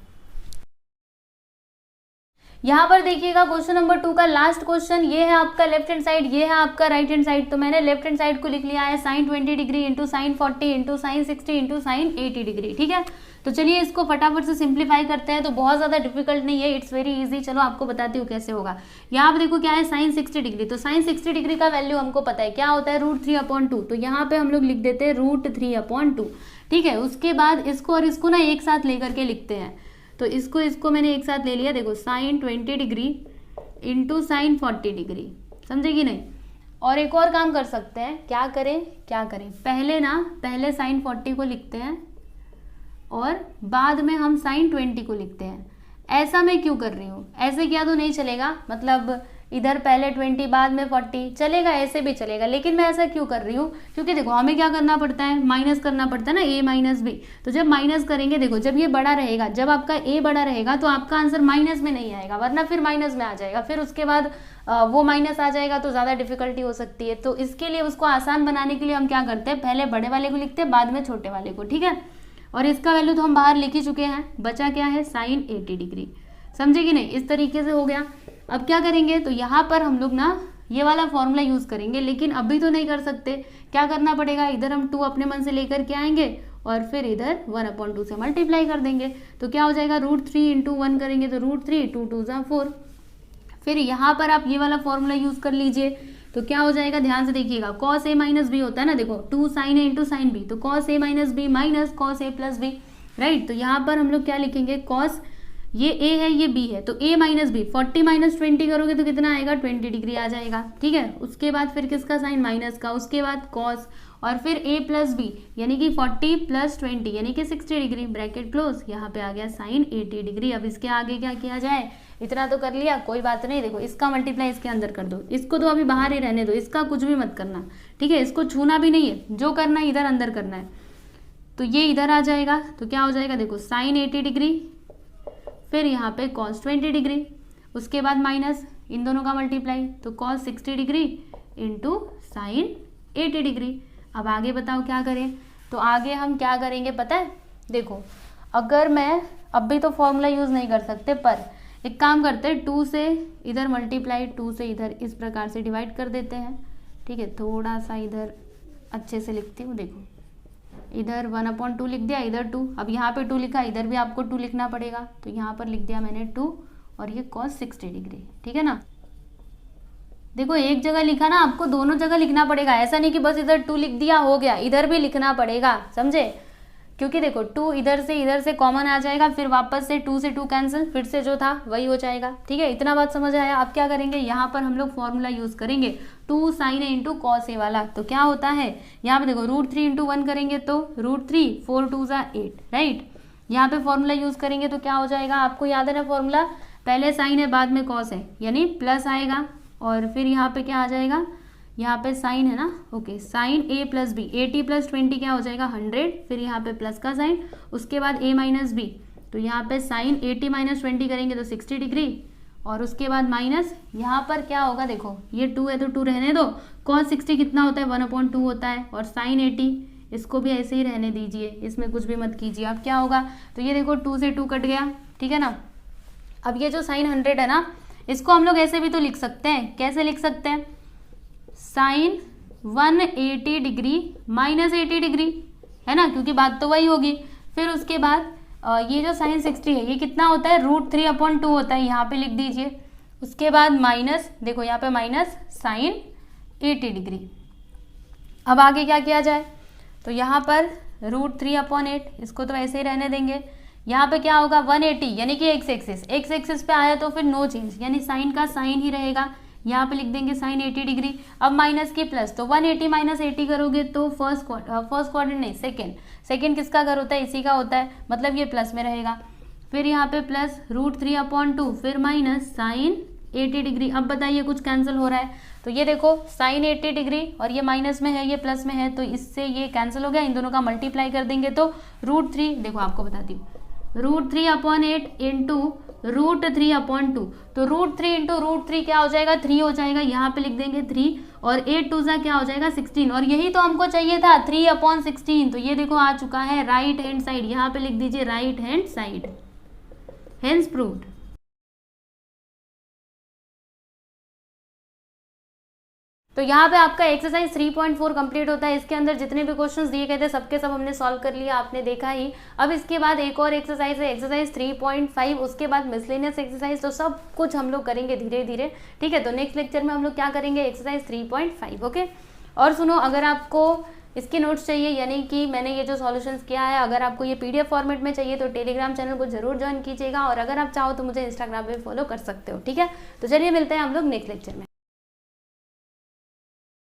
[SPEAKER 1] यहाँ पर देखिएगा क्वेश्चन नंबर 2 का लास्ट क्वेश्चन, ये है आपका लेफ्ट हैंड साइड, ये है आपका राइट हैंड साइड। तो मैंने लेफ्ट हैंड साइड को लिख लिया है sin 20 degree into sine 40 into sine 60 into sine 80 degree, ठीक है। तो चलिए इसको फटाफट से सिंप्लीफाई करते हैं। तो बहुत ज़्यादा डिफिकल्ट नहीं है, इट्स वेरी इजी। चलो आपको बताती हूँ कैसे होगा। यहाँ पर देखो क्या है साइन 60 डिग्री, तो साइन 60 डिग्री का वैल्यू हमको पता है क्या होता है, √3/2। तो यहाँ पे हम लोग लिख देते हैं √3/2, ठीक है। उसके बाद इसको और इसको ना एक साथ लेकर के लिखते हैं। तो इसको मैंने एक साथ ले लिया, देखो sine 20 degree into sine 40 degree, समझे कि नहीं। और एक और काम कर सकते हैं, क्या करें पहले साइन 40 को लिखते हैं और बाद में हम साइन 20 को लिखते हैं। ऐसा मैं क्यों कर रही हूँ, ऐसे किया तो नहीं चलेगा, मतलब इधर पहले 20 बाद में 40 चलेगा, ऐसे भी चलेगा। लेकिन मैं ऐसा क्यों कर रही हूँ, क्योंकि देखो हमें क्या करना पड़ता है, माइनस करना पड़ता है ना, a माइनस b। तो जब माइनस करेंगे, देखो जब ये बड़ा रहेगा, जब आपका a बड़ा रहेगा तो आपका आंसर माइनस में नहीं आएगा, वरना फिर माइनस में आ जाएगा, फिर उसके बाद वो माइनस आ जाएगा तो ज़्यादा डिफिकल्टी हो सकती है। तो इसके लिए उसको आसान बनाने के लिए हम क्या करते हैं, पहले बड़े वाले को लिखते हैं बाद में छोटे वाले को, ठीक है। और इसका वैल्यू तो हम बाहर लिख ही चुके हैं, बचा क्या है साइन 80 डिग्री, समझे कि नहीं। इस तरीके से हो गया। अब क्या करेंगे, तो यहाँ पर हम लोग ना ये वाला फॉर्मूला यूज़ करेंगे, लेकिन अभी तो नहीं कर सकते। क्या करना पड़ेगा, इधर हम 2 अपने मन से लेकर के आएंगे और फिर इधर 1/2 से मल्टीप्लाई कर देंगे। तो क्या हो जाएगा, √3 इंटू 1 करेंगे तो √3, 2 2 = 4। फिर यहाँ पर आप ये वाला फॉर्मूला यूज़ कर लीजिए। तो क्या हो जाएगा, ध्यान से देखिएगा, cos a माइनस बी होता है ना, देखो 2 sin a into sine B, तो cos a minus B minus cos a plus B, right. तो यहाँ पर हम लोग क्या लिखेंगे, cos, ये a है ये b है, तो a माइनस बी, 40 माइनस 20 करोगे तो कितना आएगा, 20 डिग्री आ जाएगा, ठीक है। उसके बाद फिर किसका साइन, माइनस का, उसके बाद cos, और फिर a प्लस बी यानी कि 40 प्लस 20 यानी कि 60 डिग्री, ब्रैकेट क्लोज। यहाँ पे आ गया साइन 80 डिग्री। अब इसके आगे क्या किया जाए, इतना तो कर लिया, कोई बात नहीं। देखो इसका मल्टीप्लाई इसके अंदर कर दो, इसको तो अभी बाहर ही रहने दो, इसका कुछ भी मत करना, ठीक है। इसको छूना भी नहीं है, जो करना है इधर अंदर करना है। तो ये इधर आ जाएगा, तो क्या हो जाएगा, देखो साइन 80 डिग्री, फिर यहाँ पे cos 20 डिग्री, उसके बाद माइनस इन दोनों का मल्टीप्लाई, तो cos 60 degree into sign 80 degree. अब आगे बताओ क्या करें। तो आगे हम क्या करेंगे पता है, देखो अगर मैं अभी तो फॉर्मूला यूज़ नहीं कर सकते, पर एक काम करते हैं, 2 से इधर मल्टीप्लाई, 2 से इधर इस प्रकार से डिवाइड कर देते हैं, ठीक है। थोड़ा सा इधर अच्छे से लिखती हूँ, देखो इधर 1/2 लिख दिया, इधर 2, अब यहाँ पे 2 लिखा, इधर भी आपको 2 लिखना पड़ेगा। तो यहाँ पर लिख दिया मैंने 2 और ये cos 60 डिग्री, ठीक है ना। देखो एक जगह लिखा ना, आपको दोनों जगह लिखना पड़ेगा, ऐसा नहीं कि बस इधर 2 लिख दिया हो गया, इधर भी लिखना पड़ेगा, समझे। क्योंकि देखो 2 इधर से कॉमन आ जाएगा, फिर वापस से 2 से 2 कैंसिल, फिर से जो था वही हो जाएगा, ठीक है। इतना बात समझ आया। अब क्या करेंगे, यहाँ पर हम लोग फॉर्मूला यूज़ करेंगे 2 sin a into cos a वाला। तो क्या होता है, यहाँ पे देखो √3 इंटू 1 करेंगे तो √3, 4 2 = 8, राइट। यहाँ पे फॉर्मूला यूज़ करेंगे तो क्या हो जाएगा, आपको याद है ना फॉर्मूला, पहले साइन है बाद में cos है, यानी प्लस आएगा, और फिर यहाँ पे क्या आ जाएगा, यहाँ पे साइन है ना, okay, sine a plus B, 80 plus 20 क्या हो जाएगा 100, फिर यहाँ पे प्लस का साइन, उसके बाद a माइनस बी, तो यहाँ पे साइन 80 माइनस 20 करेंगे तो 60 डिग्री, और उसके बाद माइनस यहाँ पर क्या होगा, देखो ये 2 है तो 2 रहने दो, cos 60 कितना होता है 1/2 होता है, और साइन 80 इसको भी ऐसे ही रहने दीजिए, इसमें कुछ भी मत कीजिए। अब क्या होगा, तो ये देखो 2 से 2 कट गया, ठीक है ना। अब ये जो साइन 100 है ना, इसको हम लोग ऐसे भी तो लिख सकते हैं, कैसे लिख सकते हैं, साइन 180 डिग्री माइनस 80 डिग्री, है ना, क्योंकि बात तो वही होगी। फिर उसके बाद ये जो साइन 60 है ये कितना होता है, √3/2 होता है, यहाँ पे लिख दीजिए। उसके बाद माइनस, देखो यहाँ पे माइनस साइन 80 डिग्री। अब आगे क्या किया जाए, तो यहाँ पर √3/8, इसको तो ऐसे ही रहने देंगे। यहाँ पे क्या होगा 180, यानी कि एक्स एक्सिस पे आया तो फिर नो चेंज, यानी साइन का साइन ही रहेगा, यहाँ पे लिख देंगे साइन 80 डिग्री। अब माइनस की प्लस, तो 180 माइनस 80 करोगे तो फर्स्ट क्वाड्रेंट नहीं, सेकेंड किसका घर होता है, इसी का होता है, मतलब ये प्लस में रहेगा। फिर यहाँ पे प्लस √3/2, फिर माइनस साइन 80 डिग्री। अब बताइए कुछ कैंसिल हो रहा है, तो ये देखो साइन 80 डिग्री और ये माइनस में है ये प्लस में है, तो इससे ये कैंसिल हो गया, इन दोनों का मल्टीप्लाई कर देंगे तो √3, देखो आपको बताती हूँ, √3/8 इंटू √3/2, तो √3 इंटू √3 क्या हो जाएगा, 3 हो जाएगा, यहाँ पे लिख देंगे 3, और 8 2 क्या हो जाएगा 16, और यही तो हमको चाहिए था 3/16, तो ये देखो आ चुका है राइट हैंड साइड, यहाँ पे लिख दीजिए right hand side, hence proved. तो यहाँ पे आपका एक्सरसाइज 3.4 कंप्लीट होता है। इसके अंदर जितने भी क्वेश्चंस दिए गए थे सबके सब हमने सॉल्व कर लिया, आपने देखा ही। अब इसके बाद एक और एक्सरसाइज है, एक्सरसाइज 3.5, उसके बाद मिसलेनियस एक्सरसाइज, तो सब कुछ हम लोग करेंगे धीरे धीरे, ठीक है। तो नेक्स्ट लेक्चर में हम लोग क्या करेंगे, एक्सरसाइज 3.5, ओके। और सुनो, अगर आपको इसके नोट्स चाहिए, यानी कि मैंने ये जो सॉल्यूशंस किया है, अगर आपको ये PDF फॉर्मेट में चाहिए तो टेलीग्राम चैनल को जरूर ज्वाइन कीजिएगा, और अगर आप चाहो तो मुझे इंस्टाग्राम पे फॉलो कर सकते हो, ठीक है। तो चलिए मिलते हैं हम लोग नेक्स्ट लेक्चर में।